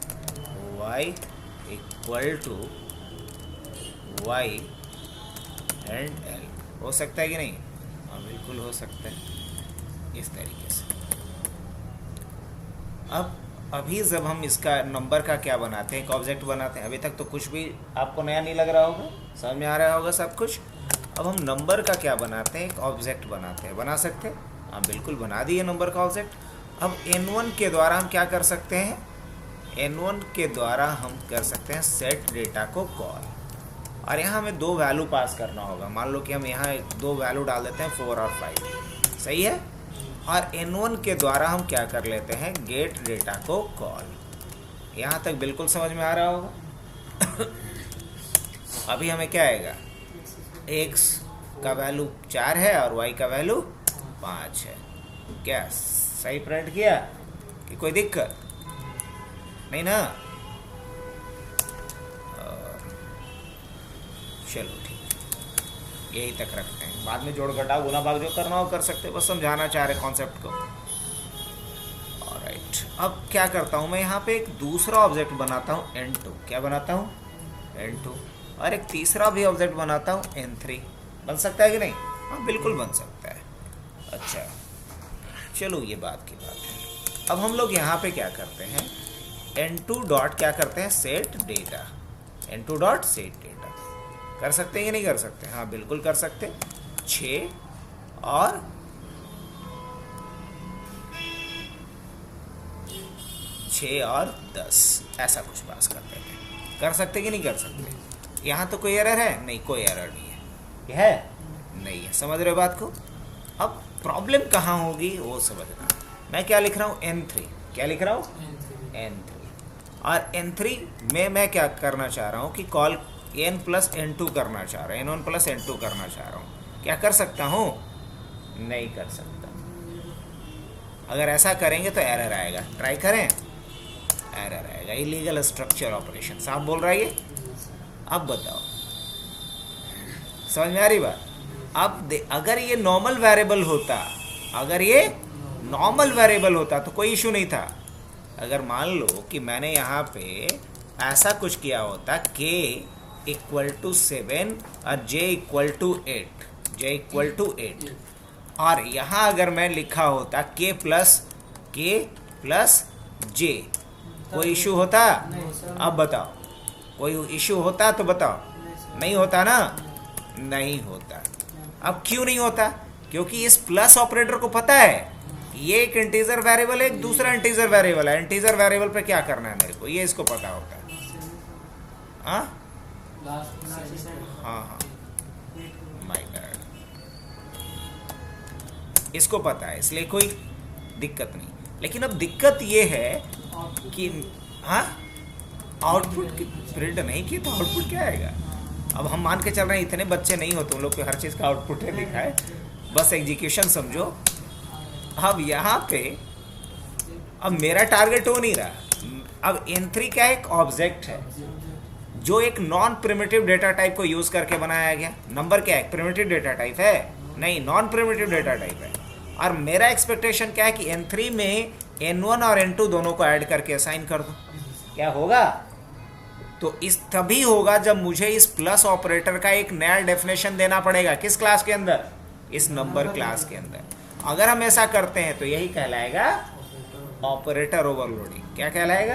y equal to y and l। हो सकता है कि नहीं? हाँ, बिल्कुल हो सकता है, इस तरीके से। अब अभी जब हम इसका नंबर का क्या बनाते हैं, एक ऑब्जेक्ट बनाते हैं। अभी तक तो कुछ भी आपको नया नहीं लग रहा होगा, समझ में आ रहा होगा सब कुछ। अब हम नंबर का क्या बनाते हैं, एक ऑब्जेक्ट बनाते हैं। बना सकते हैं? हाँ, बिल्कुल बना दिए नंबर का ऑब्जेक्ट। अब n1 के द्वारा हम क्या कर सकते हैं, n1 के द्वारा हम कर सकते हैं सेट डेटा को कॉल। और यहाँ हमें दो वैल्यू पास करना होगा। मान लो कि हम यहाँ दो वैल्यू डाल देते हैं, 4 और 5, सही है। और n1 के द्वारा हम क्या कर लेते हैं, गेट डेटा को कॉल। यहाँ तक बिल्कुल समझ में आ रहा होगा। अभी हमें क्या आएगा, x का वैल्यू 4 है और y का वैल्यू 5 है। क्या सही प्रिंट किया कि कोई दिक्कत नहीं ना? चलो ठीक, यही तक रखते हैं। बाद में जोड़ घटाव गुना भाग जो करना हो कर सकते हैं, बस समझाना चाह रहे कॉन्सेप्ट को। ऑलराइट, अब क्या करता हूँ मैं, यहाँ पे एक दूसरा ऑब्जेक्ट बनाता हूँ, n2। क्या बनाता हूँ, n2। और एक तीसरा भी ऑब्जेक्ट बनाता हूँ, n3। बन सकता है कि नहीं? हाँ, बिल्कुल बन सकता है। अच्छा, चलो ये बात की बात है। अब हम लोग यहाँ पे क्या करते हैं, n2 डॉट क्या करते हैं, set data, n2 dot set data. कर सकते हैं कि नहीं कर सकते? हाँ, बिल्कुल कर सकते। 6 और 10 ऐसा कुछ पास करते हैं। कर सकते कि नहीं कर सकते? यहाँ तो कोई एरर है नहीं, कोई एरर नहीं है। यह है नहीं है, समझ रहे हो बात को? अब प्रॉब्लम कहाँ होगी वो समझना। मैं क्या लिख रहा हूँ, n3। क्या लिख रहा हूँ, n3। और n3 में मैं क्या करना चाह रहा हूँ कि कॉल n प्लस n2 करना चाह रहा हूँ, n1 प्लस n2 करना चाह रहा हूँ। क्या कर सकता हूँ? नहीं कर सकता। अगर ऐसा करेंगे तो एरर आएगा। ट्राई करें, एरर आएगा। इलीगल स्ट्रक्चर ऑपरेशन, साहब बोल रहा है ये। अब बताओ, समझ में आ रही बात? अब अगर ये नॉर्मल वेरिएबल होता, अगर ये नॉर्मल वेरिएबल होता तो कोई इशू नहीं था। अगर मान लो कि मैंने यहाँ पे ऐसा कुछ किया होता k इक्वल टू 7 और j इक्वल टू 8, और यहाँ अगर मैं लिखा होता k प्लस j, कोई इशू होता? अब बताओ, कोई इशू होता तो बताओ। नहीं होता ना, नहीं होता। अब क्यों नहीं होता? क्योंकि इस प्लस ऑपरेटर को पता है ये एक इंटीजर वेरिएबल है, एक दूसरा इंटीजर वेरिएबल है। इंटीजर वेरिएबल पे क्या करना है मेरे को, ये इसको पता होता है। हाँ हाँ, माय गॉड, इसको पता है, इसलिए कोई दिक्कत नहीं। लेकिन अब दिक्कत ये है कि हाँ, आउटपुट की प्रिंट नहीं की तो आउटपुट क्या आएगा? अब हम मान के चल रहे हैं इतने बच्चे नहीं होते, उन लोग पे हर चीज़ का आउटपुट है लिखा है, बस एग्जीक्यूशन समझो। अब यहाँ पे अब मेरा टारगेट हो नहीं रहा। अब n3 क्या एक ऑब्जेक्ट है जो एक नॉन प्रिमिटिव डेटा टाइप को यूज करके बनाया गया। नंबर क्या है, प्रिमिटिव डेटा टाइप है? नहीं, नॉन प्रिमिटिव डेटा टाइप है। और मेरा एक्सपेक्टेशन क्या है कि n3 में n1 और n2 दोनों को ऐड करके असाइन कर दो। क्या होगा? तो इस तभी होगा जब मुझे इस प्लस ऑपरेटर का एक नया डेफिनेशन देना पड़ेगा। किस क्लास के अंदर? इस नंबर क्लास के अंदर। अगर हम ऐसा करते हैं तो यही कहलाएगा ऑपरेटर ओवरलोडिंग। क्या कहलाएगा?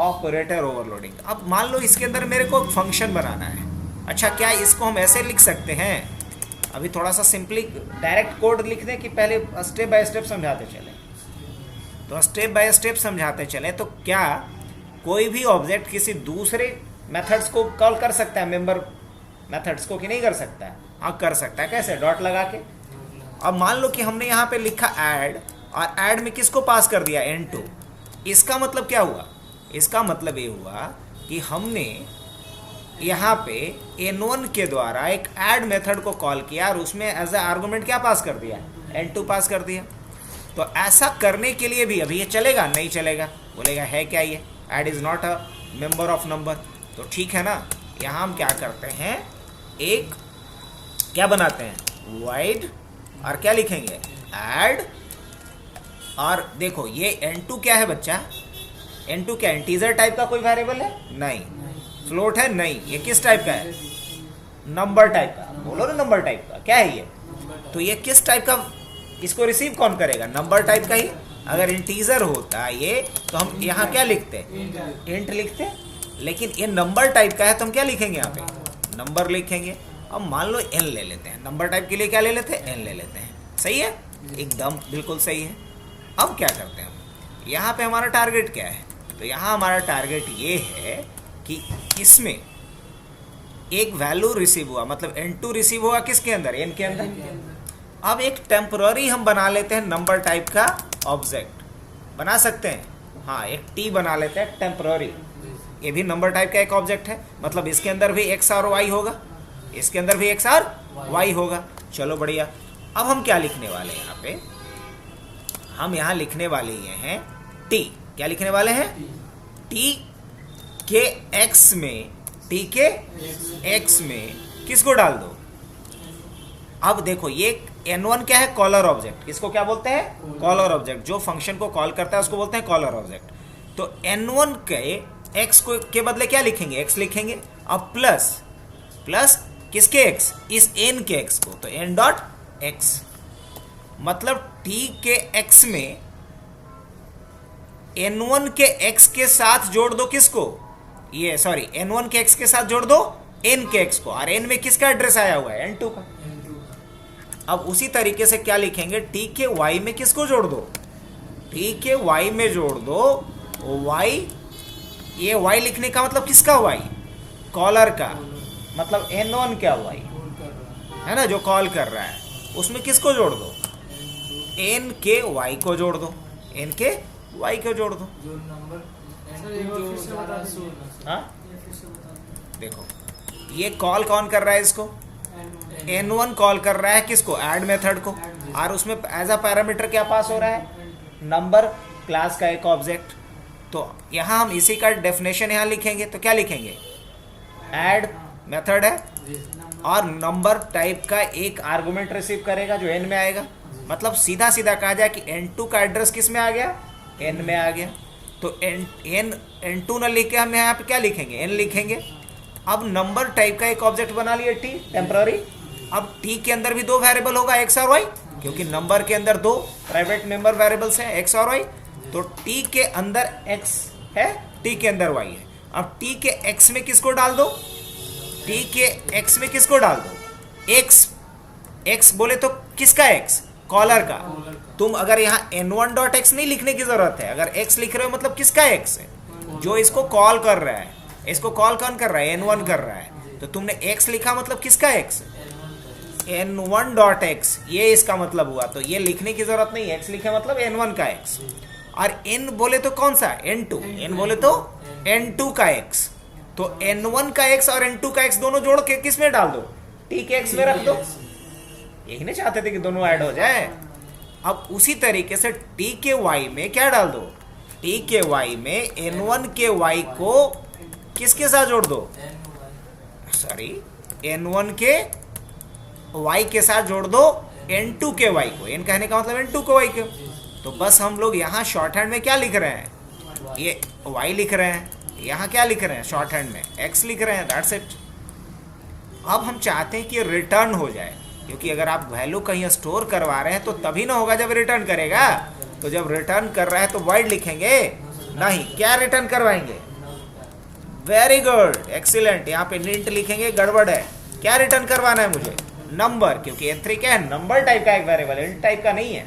Operator overloading. अब मान लो इसके अंदर मेरे को फंक्शन बनाना है। अच्छा, क्या इसको हम ऐसे लिख सकते हैं? अभी थोड़ा सा सिंपली डायरेक्ट कोड लिख दें कि पहले स्टेप बाय स्टेप समझाते चले? तो स्टेप बाय स्टेप समझाते चले तो क्या कोई भी ऑब्जेक्ट किसी दूसरे मेथड्स को कॉल कर सकता है, मेंबर मेथड्स को, कि नहीं कर सकता है? हाँ, कर सकता है। कैसे? डॉट लगा के। अब मान लो कि हमने यहाँ पे लिखा ऐड, और ऐड में किसको पास कर दिया? n2। इसका मतलब क्या हुआ? इसका मतलब ये हुआ कि हमने यहाँ पे n1 के द्वारा एक ऐड मेथड को कॉल किया और उसमें एज ए आर्गुमेंट क्या पास कर दिया? n2 पास कर दिया। तो ऐसा करने के लिए भी अभी ये चलेगा? नहीं चलेगा। बोलेगा है क्या ये? Add is not a member of number. तो ठीक है ना, यहाँ हम क्या करते हैं, एक क्या बनाते हैं, void, और क्या लिखेंगे, ऐड। और देखो ये n2 क्या है बच्चा? n2 क्या इंटीजर टाइप का कोई वेरिएबल है? नहीं। फ्लोट है? नहीं। ये किस टाइप का है? नंबर टाइप का। बोलो ना, नंबर टाइप का। क्या है ये? तो ये किस टाइप का, इसको रिसीव कौन करेगा? नंबर टाइप का ही। अगर इंटीजर होता ये तो हम यहाँ क्या लिखते? इंट लिखते। लेकिन ये नंबर टाइप का है तो हम क्या लिखेंगे? यहाँ पे नंबर लिखेंगे। अब मान लो n ले लेते हैं, नंबर टाइप के लिए क्या ले लेते हैं? n ले लेते हैं। सही है, एकदम बिल्कुल सही है। अब क्या करते हैं हम, यहाँ पे हमारा टारगेट क्या है? तो यहाँ हमारा टारगेट ये है कि इसमें एक वैल्यू रिसीव हुआ, मतलब n2 रिसीव हुआ किसके अंदर? n के अंदर। अब एक टेम्पररी हम बना लेते हैं नंबर टाइप का ऑब्जेक्ट। बना सकते हैं? हाँ, एक t बना लेते हैं टेम्पररी। ये भी नंबर टाइप का एक ऑब्जेक्ट है, मतलब इसके अंदर भी x और y होगा, इसके अंदर भी x और y होगा। चलो बढ़िया। अब हम क्या लिखने वाले हैं यहाँ पे? हम यहाँ लिखने वाले ये हैं t। क्या लिखने वाले हैं? t के x में, t के x में किसको डाल दो? अब देखो ये n1 क्या है? Caller object. किसको क्या बोलते हैं? Caller object. जो फंक्शन को कॉल करता है उसको बोलते हैं कॉलर ऑब्जेक्ट। तो n1 के x को के बदले क्या लिखेंगे? x लिखेंगे। अब प्लस किसके x? इस n के x को, तो n डॉट x, मतलब t के x में n1 के x के साथ जोड़ दो किसको? ये सॉरी, n1 के x के साथ जोड़ दो n के x को, और n में किसका एड्रेस आया हुआ है? n2 का। अब उसी तरीके से क्या लिखेंगे? t के y में किसको जोड़ दो? t के y में जोड़ दो y। ये y लिखने का मतलब किसका y? कॉलर का, मतलब n1 क्या y है ना, जो कॉल कर रहा है, उसमें किसको जोड़ दो? n के y को जोड़ दो, n के y को जोड़ दो। जो नंबर हाँ, देखो ये कॉल कौन कर रहा है इसको? n1 कॉल कर रहा है किसको? ऐड मेथड को। और उसमें एज अ पैरामीटर क्या पास हो रहा है? नंबर क्लास का एक ऑब्जेक्ट। तो यहाँ हम इसी का डेफिनेशन यहाँ लिखेंगे। तो क्या लिखेंगे? ऐड मेथड है और नंबर टाइप का एक आर्गुमेंट रिसीव करेगा जो n में आएगा। मतलब सीधा सीधा कहा जाए कि n2 का एड्रेस किस में आ गया, n में आ गया। तो n2 ना लिख के हम यहाँ पे क्या लिखेंगे, n लिखेंगे। अब नंबर टाइप का एक ऑब्जेक्ट बना लिया t टेम्पररी। अब t के अंदर भी दो वेरिएबल होगा x और y, क्योंकि नंबर के अंदर दो प्राइवेट मेंबर वेरिएबल्स हैं x और y। तो t के अंदर x है, t के अंदर y है। अब t के x में किसको डाल दो, t के x में किसको डाल दो, x बोले तो किसका x, कॉलर का। तुम अगर यहाँ n1.x नहीं लिखने की जरूरत है, अगर x लिख रहे हो मतलब किसका x है, जो इसको कॉल कर रहा है। इसको कॉल कौन कर रहा है, n1 कर रहा है। तो तुमने x लिखा मतलब किसका x, n1.x, ये इसका मतलब हुआ। तो ये लिखने की जरूरत नहीं, x लिखे मतलब n1 का x। और n बोले तो कौन सा, n2, n बोले तो n2 का x। तो n1 का x और n2 का x दोनों जोड़ के किस में डाल दो, t के x में रख दो। यही नहीं चाहते थे कि दोनों ऐड हो जाए। अब उसी तरीके से t के y में क्या डाल दो, t के y में n1 के y को किसके साथ जोड़ दो, सॉरी n1 के y के साथ जोड़ दो n2 के y को। n कहने का मतलब n2 को y को। तो बस हम लोग यहाँ शॉर्ट हैंड में क्या लिख रहे हैं, ये y लिख रहे हैं, यहाँ क्या लिख रहे हैं शॉर्ट हैंड में, x लिख रहे हैं, दैट्स इट। अब हम चाहते हैं कि रिटर्न हो जाए, क्योंकि अगर आप वैल्यू कहीं स्टोर करवा रहे हैं तो तभी ना होगा जब रिटर्न करेगा। तो जब रिटर्न कर रहा है तो वर्ड लिखेंगे नहीं, क्या रिटर्न करवाएंगे, वेरी गुड, एक्सीलेंट। यहाँ पे निंट लिखेंगे, गड़बड़ है। क्या रिटर्न करवाना है मुझे, नंबर, क्योंकि n3 क्या है, नंबर टाइप का एक वेरिएबल, इंट टाइप का नहीं है।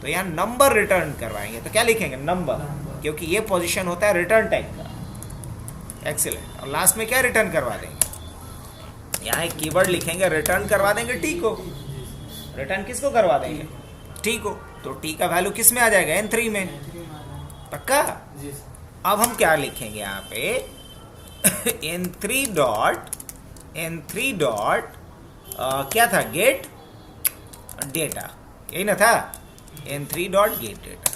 तो यहाँ नंबर रिटर्न करवाएंगे, तो क्या लिखेंगे, नंबर, क्योंकि ये पोजीशन होता है रिटर्न टाइप का। एक्सीलेंट। और लास्ट में क्या रिटर्न करवा देंगे, यहाँ एक कीवर्ड लिखेंगे, रिटर्न करवा देंगे टी को। रिटर्न किसको करवा देंगे, टी को। तो टी का वैल्यू किस में आ जाएगा, n3 में, पक्का। अब हम क्या लिखेंगे यहाँ पे n3 डॉट क्या था, गेट डेटा, यही ना था, n3 डॉट गेट डेटा।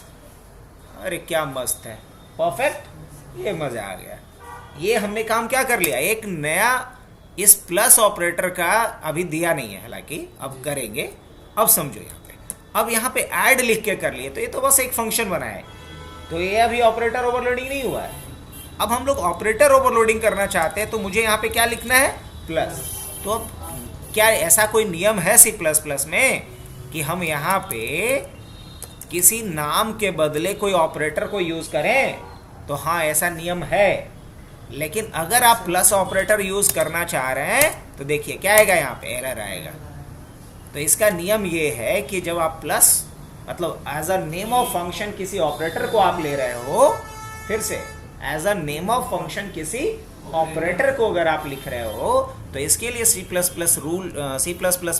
अरे क्या मस्त है, परफेक्ट, ये मजा आ गया। ये हमने काम क्या कर लिया, एक नया इस प्लस ऑपरेटर का अभी दिया नहीं है, हालांकि अब करेंगे। अब समझो यहाँ पे, अब यहाँ पे ऐड लिख के कर लिए, तो ये तो बस एक फंक्शन बना है, तो ये अभी ऑपरेटर ओवरलोडिंग नहीं हुआ है। अब हम लोग ऑपरेटर ओवरलोडिंग करना चाहते हैं, तो मुझे यहाँ पे क्या लिखना है, प्लस। तो अब क्या ऐसा कोई नियम है C++ में कि हम यहाँ पे किसी नाम के बदले कोई ऑपरेटर को यूज करें? तो हाँ, ऐसा नियम है। लेकिन अगर आप प्लस ऑपरेटर यूज करना चाह रहे हैं तो देखिए क्या आएगा, यहाँ पे एरर आएगा। तो इसका नियम ये है कि जब आप प्लस मतलब as a name of function किसी ऑपरेटर को आप ले रहे हो, फिर से as a name of function किसी ऑपरेटर को अगर आप लिख रहे हो, तो इसके लिए C++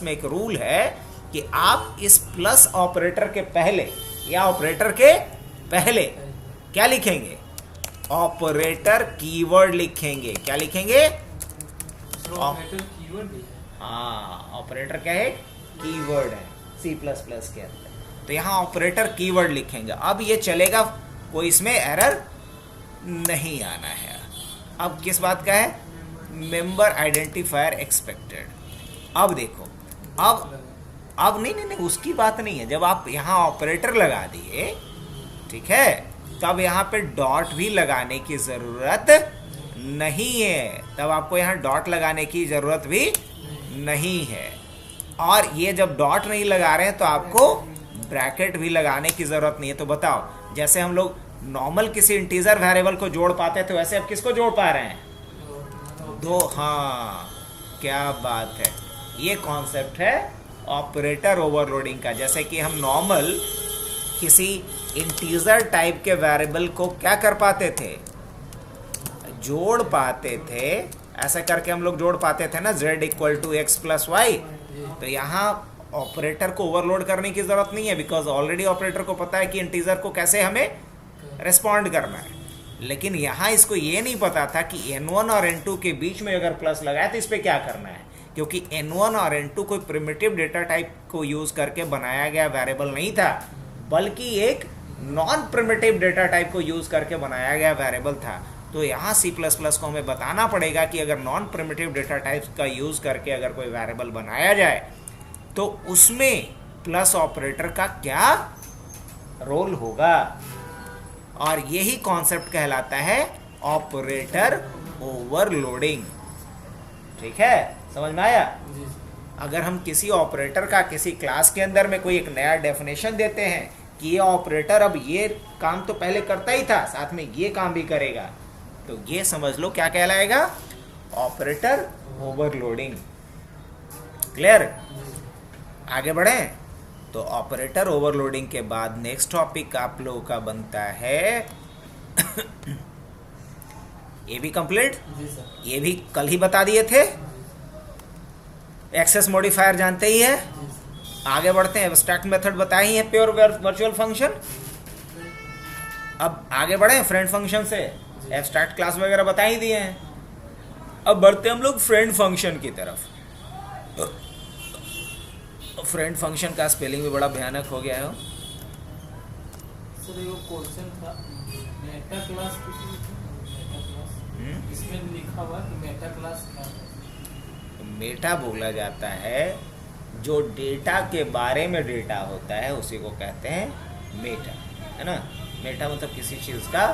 में एक रूल है कि आप इस प्लस ऑपरेटर के पहले या ऑपरेटर के पहले क्या लिखेंगे, ऑपरेटर कीवर्ड लिखेंगे। क्या लिखेंगे, हाँ, ऑपरेटर क्या है, कीवर्ड है C++ के अंदर। तो यहाँ ऑपरेटर कीवर्ड लिखेंगे। अब ये चलेगा, कोई इसमें एरर नहीं आना है। अब किस बात का है, मेंबर आइडेंटिफायर एक्सपेक्टेड। अब देखो, अब नहीं, उसकी बात नहीं है। जब आप यहाँ ऑपरेटर लगा दिए, ठीक है, तब यहाँ पे डॉट भी लगाने की ज़रूरत नहीं है। तब आपको यहाँ डॉट लगाने की ज़रूरत भी नहीं है। और ये जब डॉट नहीं लगा रहे हैं तो आपको ब्रैकेट भी लगाने की ज़रूरत नहीं है। तो बताओ, जैसे हम लोग नॉर्मल किसी इंटीजर वेरिएबल को जोड़ पाते थे, वैसे अब किसको जोड़ पा रहे हैं, दो। हाँ, क्या बात है, ये कॉन्सेप्ट है ऑपरेटर ओवरलोडिंग का। जैसे कि हम नॉर्मल किसी इंटीजर टाइप के वेरिएबल को क्या कर पाते थे, जोड़ पाते थे। ऐसा करके हम लोग जोड़ पाते थे ना, z = x + y। तो यहाँ ऑपरेटर को ओवरलोड करने की जरूरत नहीं है, बिकॉज ऑलरेडी ऑपरेटर को पता है कि इंटीजर को कैसे हमें रिस्पॉन्ड करना है। लेकिन यहाँ इसको ये नहीं पता था कि n1 और n2 के बीच में अगर प्लस लगाए तो इस पर क्या करना है, क्योंकि n1 और n2 कोई प्रिमिटिव डेटा टाइप को यूज करके बनाया गया वेरिएबल नहीं था, बल्कि एक नॉन प्रिमिटिव डेटा टाइप को यूज करके बनाया गया वेरिएबल था। तो यहाँ सी प्लस प्लस को हमें बताना पड़ेगा कि अगर नॉन प्रिमिटिव डेटा टाइप्स का यूज़ करके अगर कोई वेरिएबल बनाया जाए तो उसमें प्लस ऑपरेटर का क्या रोल होगा, और यही कॉन्सेप्ट कहलाता है ऑपरेटर ओवरलोडिंग। ठीक है, समझ में आया? जी अगर हम किसी ऑपरेटर का किसी क्लास के अंदर में कोई एक नया डेफिनेशन देते हैं कि ये ऑपरेटर अब ये काम तो पहले करता ही था, साथ में ये काम भी करेगा, तो ये समझ लो क्या कहलाएगा, ऑपरेटर ओवरलोडिंग। क्लियर? आगे बढ़ें तो ऑपरेटर ओवरलोडिंग के बाद नेक्स्ट टॉपिक आप लोगों का बनता है ये भी कंप्लीट, जी सर। ये भी कल ही बता दिए थे। एक्सेस मॉडिफायर जानते ही है। जी सर। आगे बढ़ते हैं, एब्स्ट्रैक्ट मेथड बताई है, प्योर वर्चुअल फंक्शन। अब आगे बढ़े फ्रेंड फंक्शन से, एब्स्ट्रैक्ट क्लास वगैरह बता ही दिए हैं। अब बढ़ते हम लोग फ्रेंड फंक्शन की तरफ। फ्रेंड फंक्शन का स्पेलिंग भी बड़ा भयानक हो गया है। सर ये क्वेश्चन था, मेटा क्लास मेटा क्लास इसमें लिखा हुआ कि मेटा क्लास क्या है? मेटा बोला जाता है जो डेटा के बारे में डेटा होता है उसी को कहते हैं मेटा, है ना। मेटा मतलब किसी चीज़ का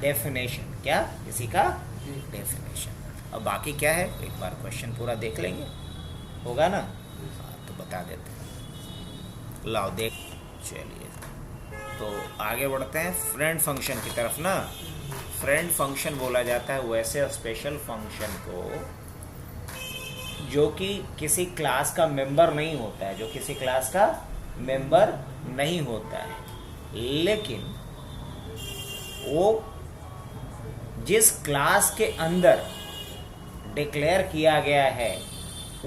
डेफिनेशन, क्या किसी का डेफिनेशन। अब बाकी क्या है, एक बार क्वेश्चन पूरा देख लेंगे, होगा ना? हाँ, तो बता देते हैं, लाओ देख। चलिए तो आगे बढ़ते हैं फ्रेंड फंक्शन की तरफ ना। फ्रेंड फंक्शन बोला जाता है वैसे स्पेशल फंक्शन को जो कि किसी क्लास का मेंबर नहीं होता है, जो किसी क्लास का मेंबर नहीं होता है, लेकिन वो जिस क्लास के अंदर डिक्लेयर किया गया है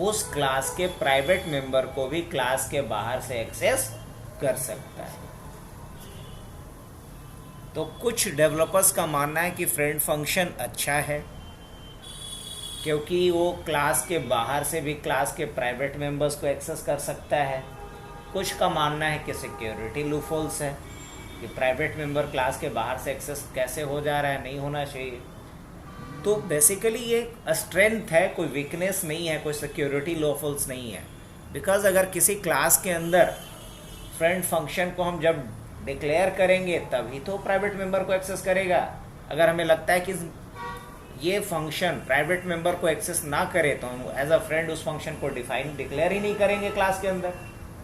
उस क्लास के प्राइवेट मेंबर को भी क्लास के बाहर से एक्सेस कर सकता है। तो कुछ डेवलपर्स का मानना है कि फ्रेंड फंक्शन अच्छा है क्योंकि वो क्लास के बाहर से भी क्लास के प्राइवेट मेंबर्स को एक्सेस कर सकता है। कुछ का मानना है कि सिक्योरिटी लूपहोल्स है कि प्राइवेट मेंबर क्लास के बाहर से एक्सेस कैसे हो जा रहा है, नहीं होना चाहिए। तो बेसिकली ये स्ट्रेंथ है, कोई वीकनेस नहीं है, कोई सिक्योरिटी लूपहोल्स नहीं है। बिकॉज अगर किसी क्लास के अंदर फ्रेंड फंक्शन को हम जब डिक्लेयर करेंगे तभी तो प्राइवेट मेंबर को एक्सेस करेगा। अगर हमें लगता है कि ये फंक्शन प्राइवेट मेंबर को एक्सेस ना करे तो हम एज अ फ्रेंड उस फंक्शन को डिक्लेयर ही नहीं करेंगे क्लास के अंदर,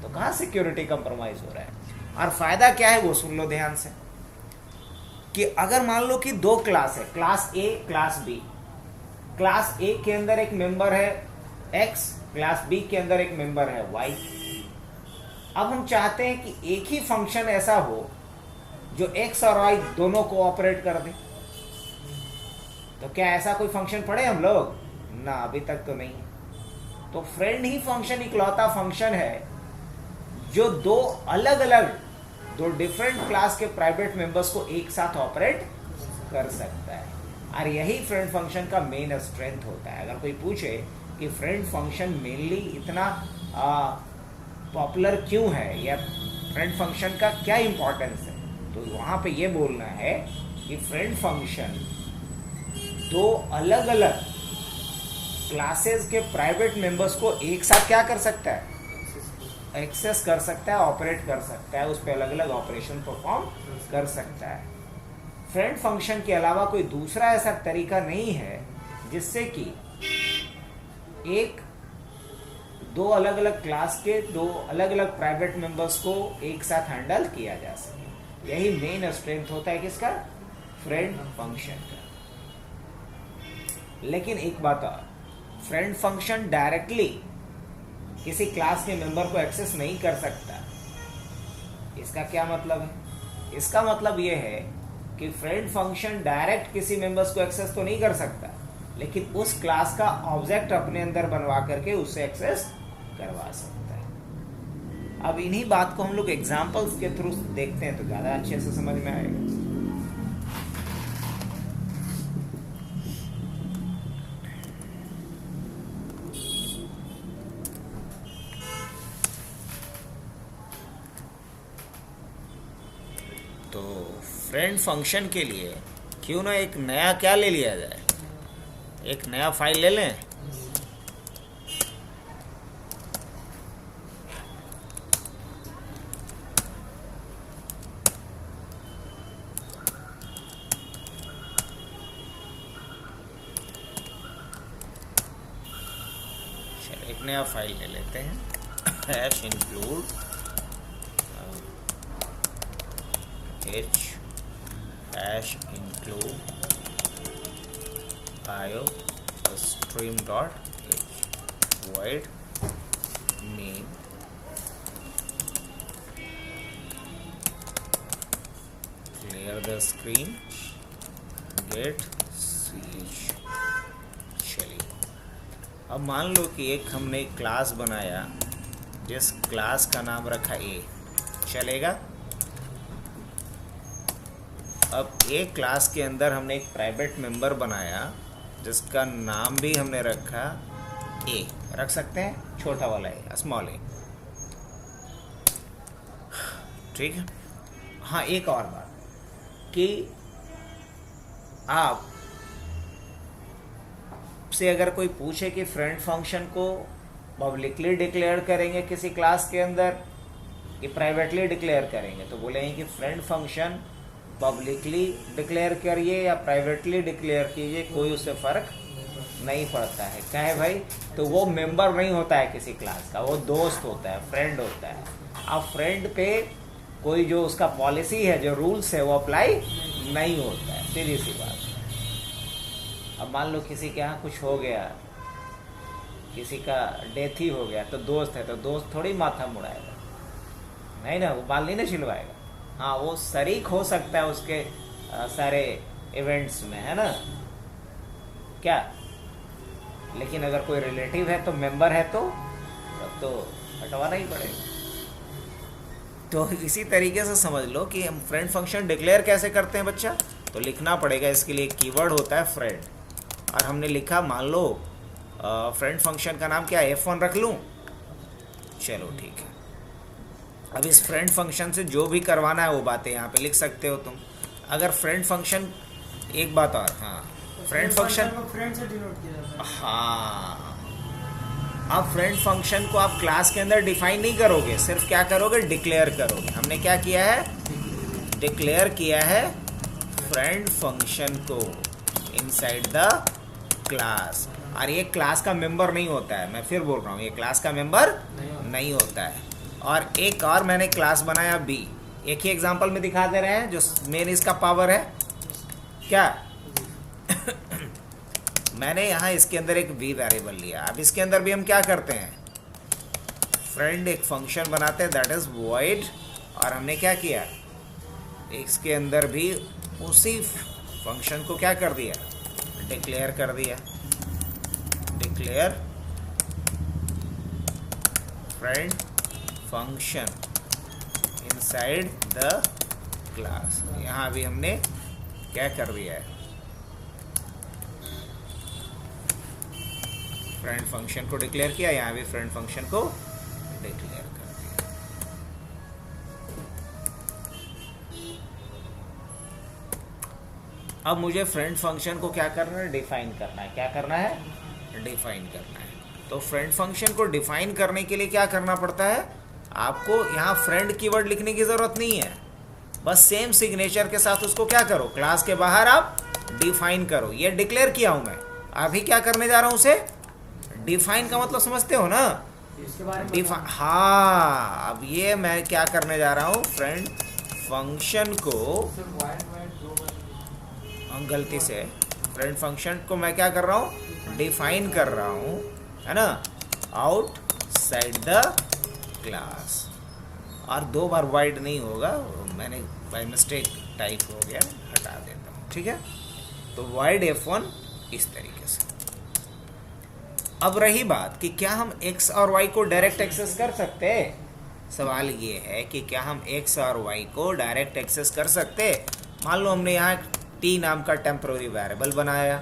तो कहाँ सिक्योरिटी कंप्रोमाइज हो रहा है। और फायदा क्या है वो सुन लो ध्यान से, कि अगर मान लो कि दो क्लास है, class A class B, class A के अंदर एक मेंबर है एक्स, क्लास बी के अंदर एक मेंबर है वाई। अब हम चाहते हैं कि एक ही फंक्शन ऐसा हो जो एक्स और वाई दोनों को ऑपरेट कर दे। तो क्या ऐसा कोई फंक्शन पढ़े हम लोग? ना, अभी तक तो नहीं। तो फ्रेंड ही फंक्शन इकलौता फंक्शन है जो दो अलग अलग, दो डिफरेंट क्लास के प्राइवेट मेंबर्स को एक साथ ऑपरेट कर सकता है। और यही फ्रेंड फंक्शन का मेन स्ट्रेंथ होता है। अगर कोई पूछे कि फ्रेंड फंक्शन मेनली इतना पॉपुलर क्यों है या फ्रेंड फंक्शन का क्या इंपॉर्टेंस है, तो वहाँ पे ये बोलना है कि फ्रेंड फंक्शन दो अलग अलग क्लासेस के प्राइवेट मेंबर्स को एक साथ क्या कर सकता है, एक्सेस कर सकता है, ऑपरेट कर सकता है, उस पर अलग अलग ऑपरेशन परफॉर्म कर सकता है। फ्रेंड फंक्शन के अलावा कोई दूसरा ऐसा तरीका नहीं है जिससे कि एक दो अलग अलग क्लास के दो अलग अलग प्राइवेट मेंबर्स को एक साथ हैंडल किया जा सके। यही मेन स्ट्रेंथ होता है किसका, फ्रेंड फंक्शन का। लेकिन एक बात और, फ्रेंड फंक्शन डायरेक्टली किसी क्लास के मेंबर को एक्सेस नहीं कर सकता। इसका क्या मतलब है? इसका मतलब यह है कि फ्रेंड फंक्शन डायरेक्ट किसी मेंबर्स को एक्सेस तो नहीं कर सकता, लेकिन उस क्लास का ऑब्जेक्ट अपने अंदर बनवा करके उससे एक्सेस करवा सकता है। अब इन्हीं बात को हम लोग एग्जाम्पल्स के थ्रू देखते हैं तो ज़्यादा अच्छे से समझ में आएगा। तो फ्रेंड फंक्शन के लिए क्यों ना एक नया क्या ले लिया जाए, एक नया फाइल ले लें। चलो एक नया फाइल ले लेते हैं, hash include h hash include io stream dot h void name clear the screen get ch। चलिए अब मान लो कि एक हमने क्लास बनाया जिस क्लास का नाम रखा a, चलेगा। अब एक क्लास के अंदर हमने एक प्राइवेट मेंबर बनाया जिसका नाम भी हमने रखा ए, रख सकते हैं छोटा वाला ए, स्मॉल ए, ठीक है। हाँ एक और बात कि आप से अगर कोई पूछे कि फ्रेंड फंक्शन को पब्लिकली डिक्लेयर करेंगे किसी क्लास के अंदर कि प्राइवेटली डिक्लेयर करेंगे, तो बोलेंगे कि फ्रेंड फंक्शन पब्लिकली डिक्लेयर करिए या प्राइवेटली डिक्लेयर कीजिए, कोई उससे फ़र्क नहीं पड़ता है। क्या है भाई, तो वो मेंबर नहीं होता है किसी क्लास का, वो दोस्त होता है, फ्रेंड होता है। अब फ्रेंड पे कोई जो उसका पॉलिसी है, जो रूल्स है, वो अप्लाई नहीं होता है, सीधी सी बात है। अब मान लो किसी के यहाँ कुछ हो गया, किसी का डेथ ही हो गया, तो दोस्त है तो दोस्त थोड़ी माथा मुड़ाएगा, नहीं ना, वो बाल नहीं ना छिलवाएगा। हाँ वो शरीक हो सकता है उसके सारे इवेंट्स में, है ना क्या, लेकिन अगर कोई रिलेटिव है तो मेंबर है तो तब तो हटवाना ही पड़ेगा। तो इसी तरीके से समझ लो कि हम फ्रेंड फंक्शन डिक्लेयर कैसे करते हैं बच्चा, तो लिखना पड़ेगा, इसके लिए कीवर्ड होता है फ्रेंड, और हमने लिखा, मान लो फ्रेंड फंक्शन का नाम क्या है, F1 रख लूँ, चलो ठीक है। अब इस फ्रेंड फंक्शन से जो भी करवाना है वो बातें यहाँ पे लिख सकते हो तुम। अगर फ्रेंड फंक्शन, एक बात और, हाँ फ्रेंड फंक्शन को फ्रेंड से डिनोट किया जाता है। हाँ, अब फ्रेंड फंक्शन को आप क्लास के अंदर डिफाइन नहीं करोगे, सिर्फ क्या करोगे, डिक्लेयर करोगे। हमने क्या किया है, डिक्लेयर किया है फ्रेंड फंक्शन को इनसाइड द क्लास, और ये क्लास का मेंबर नहीं होता है, मैं फिर बोल रहा हूँ, ये क्लास का मेंबर नहीं होता है। और एक और मैंने क्लास बनाया बी, एक ही एग्जांपल में दिखा दे रहे हैं, जो मेन इसका पावर है क्या मैंने यहाँ इसके अंदर एक बी वेरिएबल लिया। अब इसके अंदर भी हम क्या करते हैं, फ्रेंड एक फंक्शन बनाते हैं दैट इज वॉइड, और हमने क्या किया, इसके अंदर भी उसी फंक्शन को क्या कर दिया, डिक्लेयर कर दिया, declare friend function inside the class. यहाँ भी हमने क्या कर दिया है, फ्रेंड फंक्शन को डिक्लेयर किया, यहाँ भी फ्रेंड फंक्शन को डिक्लेयर कर दिया। अब मुझे फ्रेंड फंक्शन को क्या करना है, डिफाइन करना है। क्या करना है, डिफाइन करना है। तो फ्रेंड फंक्शन को डिफाइन करने के लिए क्या करना पड़ता है, आपको यहाँ फ्रेंड कीवर्ड लिखने की ज़रूरत नहीं है, बस सेम सिग्नेचर के साथ उसको क्या करो, क्लास के बाहर आप डिफाइन करो। ये डिक्लेयर किया हूँ मैं, अभी क्या करने जा रहा हूँ उसे, डिफाइन का मतलब समझते हो ना, इसके बारे में डिफाइन। हाँ अब ये मैं क्या करने जा रहा हूँ, फ्रेंड फंक्शन को, सिर्फ वाइड दो बार गलती से फ्रेंड फंक्शन को मैं क्या कर रहा हूँ, डिफाइन कर रहा हूँ, है ना, आउटसाइड द क्लास। और दो बार वाइड नहीं होगा, मैंने बाय मिस्टेक टाइप हो गया, हटा देता हूँ, ठीक है। तो वाइड F1 इस तरीके से। अब रही बात कि क्या हम x और y को डायरेक्ट एक्सेस कर सकते हैं, सवाल ये है कि क्या हम x और y को डायरेक्ट एक्सेस कर सकते हैं। मान लो हमने यहाँ t नाम का टेम्पररी वेरिएबल बनाया,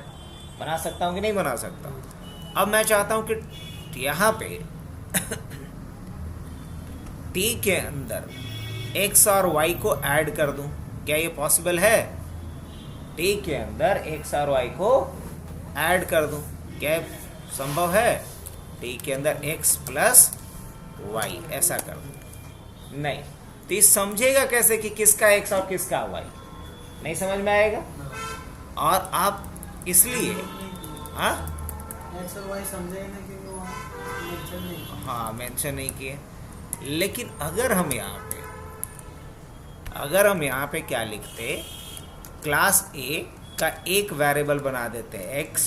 बना सकता हूँ कि नहीं बना सकता हूँ। अब मैं चाहता हूँ कि यहाँ पे t के अंदर x और y को ऐड कर दूँ, क्या ये पॉसिबल है, टी के अंदर x और y को ऐड कर दूं, क्या संभव है? टी के अंदर x प्लस y ऐसा कर दूं, नहीं। तो ये समझेगा कैसे कि किसका x और किसका y? नहीं समझ में आएगा। और आप इसलिए हाँ एक्स और वाई समझेगा ना, क्योंकि वहाँ मेंशन नहीं किया। हाँ मेंशन नहीं किए। लेकिन अगर हम यहाँ पे क्या लिखते, क्लास ए का एक वेरिएबल बना देते हैं x,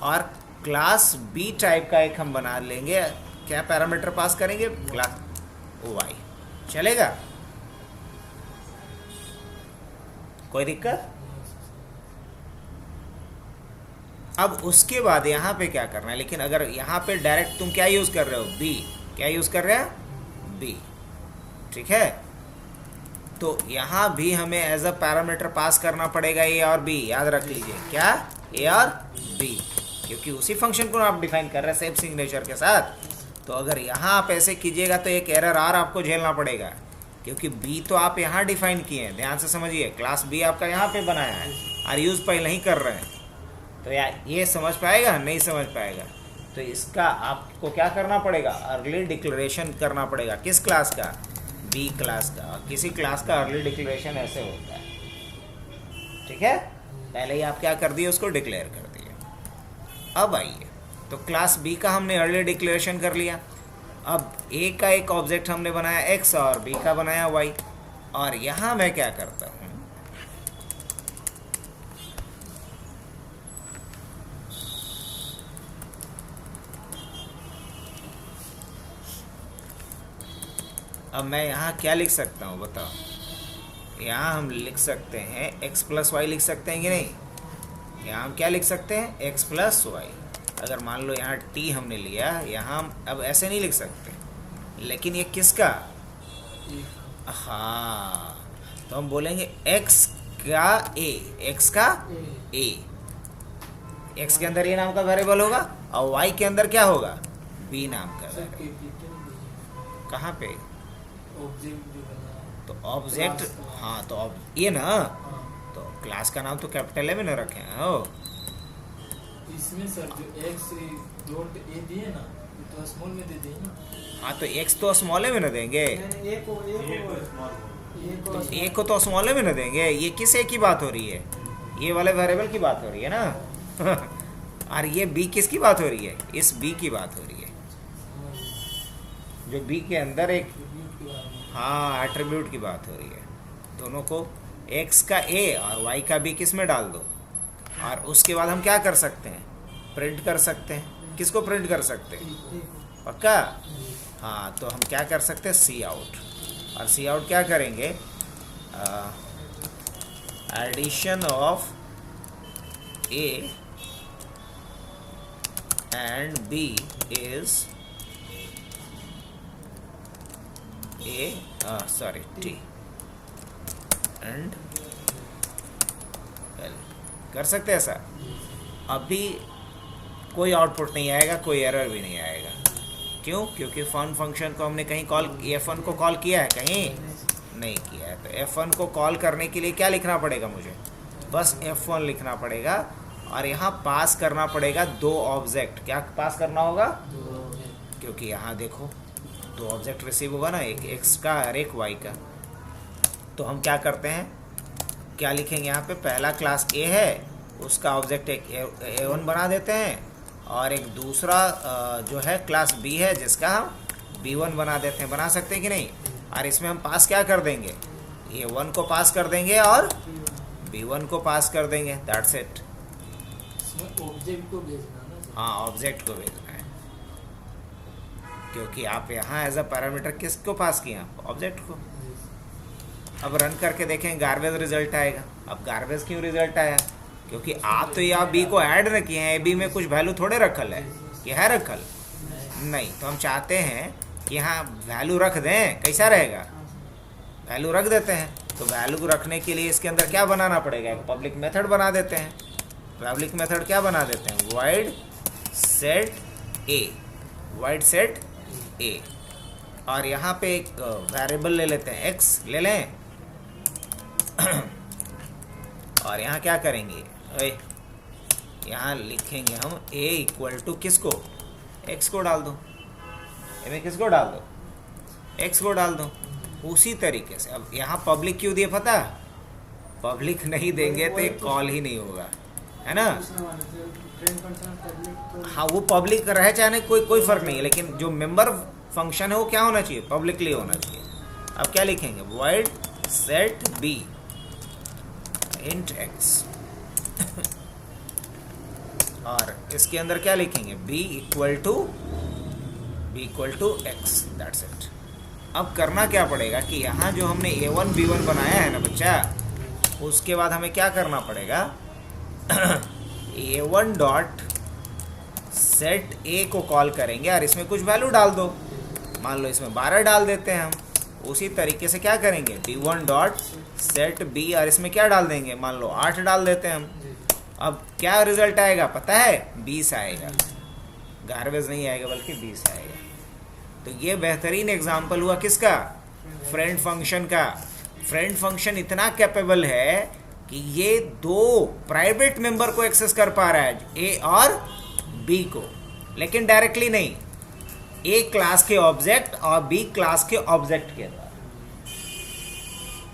और क्लास बी टाइप का एक हम बना लेंगे, क्या पैरामीटर पास करेंगे? Class y। चलेगा? कोई दिक्कत? अब उसके बाद यहाँ पे क्या करना है, लेकिन अगर यहाँ पे डायरेक्ट तुम क्या यूज़ कर रहे हो? b। क्या यूज़ कर रहे हैं? b। ठीक है, तो यहाँ भी हमें एज अ पैरामीटर पास करना पड़ेगा a और b। याद रख लीजिए, क्या? a और b, क्योंकि उसी फंक्शन को आप डिफाइन कर रहे हैं सेम सिग्नेचर के साथ। तो अगर यहाँ आप ऐसे कीजिएगा तो एक एरर r आपको झेलना पड़ेगा, क्योंकि b तो आप यहाँ डिफाइन किए हैं। ध्यान से समझिए, क्लास b आपका यहाँ पे बनाया है और यूज़ पहले ही कर रहे हैं। तो यार ये समझ पाएगा? नहीं समझ पाएगा। तो इसका आपको क्या करना पड़ेगा? अर्ली डिक्लेरेशन करना पड़ेगा। किस क्लास का? बी क्लास का। किसी क्लास का अर्ली डिक्लेरेशन ऐसे होता है, ठीक है? पहले ही आप क्या कर दिए, उसको डिक्लेयर कर दिए। अब आइए, तो क्लास बी का हमने अर्ली डिक्लेरेशन कर लिया। अब ए का एक ऑब्जेक्ट हमने बनाया एक्स और बी का बनाया वाई। और यहाँ मैं क्या करता हूँ, अब मैं यहाँ क्या लिख सकता हूँ बताओ? यहाँ हम लिख सकते हैं x प्लस वाई लिख सकते हैं कि नहीं? यहाँ हम क्या लिख सकते हैं? x plus y. अगर मान लो यहाँ t हमने लिया, यहाँ हम अब ऐसे नहीं लिख सकते, लेकिन ये किसका? हाँ, तो हम बोलेंगे x का a, x का a। x के अंदर ये नाम का वेरिएबल होगा और y के अंदर क्या होगा? b नाम का वेरिएबल। कहाँ पे? ऑब्जेक्ट जो बना तो ऑब्जेक्ट, हाँ तो ये ना, तो क्लास का नाम तो कैपिटल ए में ना रखे हैं। हो इसमें सर जो एक्स डॉट ए दिए ना, तो स्मॉल में दे दिए ना। हाँ, तो एक्स तो स्मॉल में ना देंगे, तो ए को तो स्मॉल में ना देंगे। ये किस ए की बात हो रही है? ये वाले वेरिएबल की बात हो रही है ना। और ये बी किसकी बात हो रही है? इस बी की बात हो रही है, जो बी के अंदर एक, हाँ, एट्रीब्यूट की बात हो रही है। दोनों को x का a और y का b किस में डाल दो, और उसके बाद हम क्या कर सकते हैं? प्रिंट कर सकते हैं। किसको प्रिंट कर सकते हैं? पक्का? हाँ, तो हम क्या कर सकते हैं? C out. और सी आउट क्या करेंगे? Addition of a and b is t and l। कर सकते हैं ऐसा? अभी कोई आउटपुट नहीं आएगा, कोई एरर भी नहीं आएगा। क्यों? क्योंकि फन फंक्शन को हमने कहीं कॉल, f1 को कॉल किया है? कहीं नहीं किया है। तो f1 को कॉल करने के लिए क्या लिखना पड़ेगा मुझे? बस f1 लिखना पड़ेगा, और यहाँ पास करना पड़ेगा दो ऑब्जेक्ट। क्या पास करना होगा? क्योंकि यहाँ देखो दो ऑब्जेक्ट रिसीव होगा ना, एक x का और एक y का। तो हम क्या करते हैं, क्या लिखेंगे यहाँ पे? पहला क्लास a है, उसका ऑब्जेक्ट एक a1 बना देते हैं, और एक दूसरा जो है क्लास b है, जिसका हम b1 बना देते हैं। बना सकते हैं कि नहीं? और इसमें हम पास क्या कर देंगे? a1 को पास कर देंगे और b1 को पास कर देंगे। That's it. ऑब्जेक्ट को भेजना ना। हाँ, ऑब्जेक्ट को भेजना है, क्योंकि आप यहाँ एज अ पैरामीटर किसको पास किया? ऑब्जेक्ट को। अब रन करके देखें, गार्बेज रिजल्ट आएगा। अब गार्बेज क्यों रिजल्ट आया? क्योंकि आप तो यहाँ बी को ऐड न किए हैं, बी में कुछ वैल्यू थोड़े रखल है। ये है रखल? नहीं। तो हम चाहते हैं कि यहाँ वैल्यू रख दें। कैसा रहेगा? वैल्यू रख देते हैं। तो वैल्यू रखने के लिए इसके अंदर क्या बनाना पड़ेगा? एक पब्लिक मेथड बना देते हैं। पब्लिक मेथड क्या बना देते हैं? void set a, void set a। और यहाँ पे एक वेरिएबल ले लेते हैं, x ले लें, और यहाँ क्या करेंगे, ओए यहाँ लिखेंगे हम a इक्वल टू किसको, x को डाल दो, ए में किसको डाल दो, x को डाल दो। उसी तरीके से अब यहाँ पब्लिक क्यों दिए पता, पब्लिक नहीं देंगे तो एक कॉल ही नहीं होगा, है ना। हाँ वो पब्लिक रहे चाहे नहीं, कोई फर्क नहीं है, लेकिन जो मेंबर फंक्शन है वो क्या होना चाहिए, पब्लिकली होना चाहिए। अब क्या लिखेंगे, void set b int x और इसके अंदर क्या लिखेंगे, b equal to x, that's it. अब करना क्या पड़ेगा कि यहाँ जो हमने a1 b1 बनाया है ना बच्चा, उसके बाद हमें क्या करना पड़ेगा a1 डॉट सेट a को कॉल करेंगे और इसमें कुछ वैल्यू डाल दो, मान लो इसमें 12 डाल देते हैं हम। उसी तरीके से क्या करेंगे, b1 डॉट सेट b और इसमें क्या डाल देंगे, मान लो 8 डाल देते हैं हम। अब क्या रिजल्ट आएगा पता है, 20 आएगा, गार्बेज नहीं आएगा बल्कि 20 आएगा। तो ये बेहतरीन एग्जाम्पल हुआ किसका, फ्रेंड फंक्शन का। फ्रेंड फंक्शन इतना कैपेबल है कि ये दो प्राइवेट मेंबर को एक्सेस कर पा रहा है, ए और बी को, लेकिन डायरेक्टली नहीं, ए क्लास के ऑब्जेक्ट और बी क्लास के ऑब्जेक्ट के द्वारा,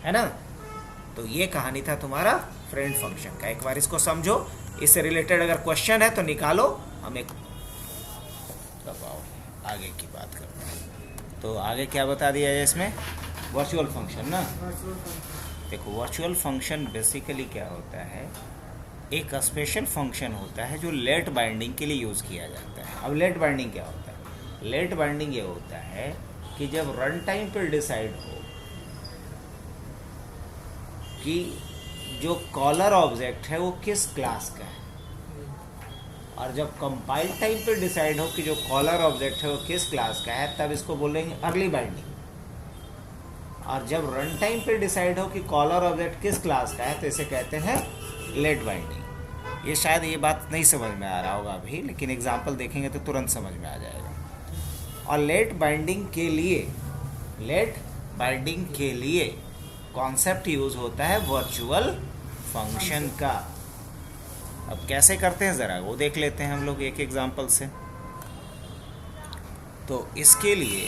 है ना। तो ये कहानी था तुम्हारा फ्रेंड फंक्शन का। एक बार इसको समझो, इससे रिलेटेड अगर क्वेश्चन है तो निकालो, हमें बताओ, आगे की बात करते हैं। तो आगे क्या बता दिया है इसमें, वर्चुअल फंक्शन ना। देखो वर्चुअल फंक्शन बेसिकली क्या होता है, एक स्पेशल फंक्शन होता है जो लेट बाइंडिंग के लिए यूज़ किया जाता है। अब लेट बाइंडिंग क्या होता है, लेट बाइंडिंग ये होता है कि जब रन टाइम पर डिसाइड हो कि जो कॉलर ऑब्जेक्ट है वो किस क्लास का है, और जब कंपाइल टाइम पे डिसाइड हो कि जो कॉलर ऑब्जेक्ट है वो किस क्लास का है, तब इसको बोलेंगे अर्ली बाइंडिंग। और जब रन टाइम पे डिसाइड हो कि कॉलर ऑब्जेक्ट किस क्लास का है, तो इसे कहते हैं लेट बाइंडिंग। ये शायद ये बात नहीं समझ में आ रहा होगा अभी, लेकिन एग्जांपल देखेंगे तो तुरंत समझ में आ जाएगा। और लेट बाइंडिंग के लिए कॉन्सेप्ट यूज होता है वर्चुअल फंक्शन का। अब कैसे करते हैं ज़रा वो देख लेते हैं हम लोग एक एग्जांपल से। तो इसके लिए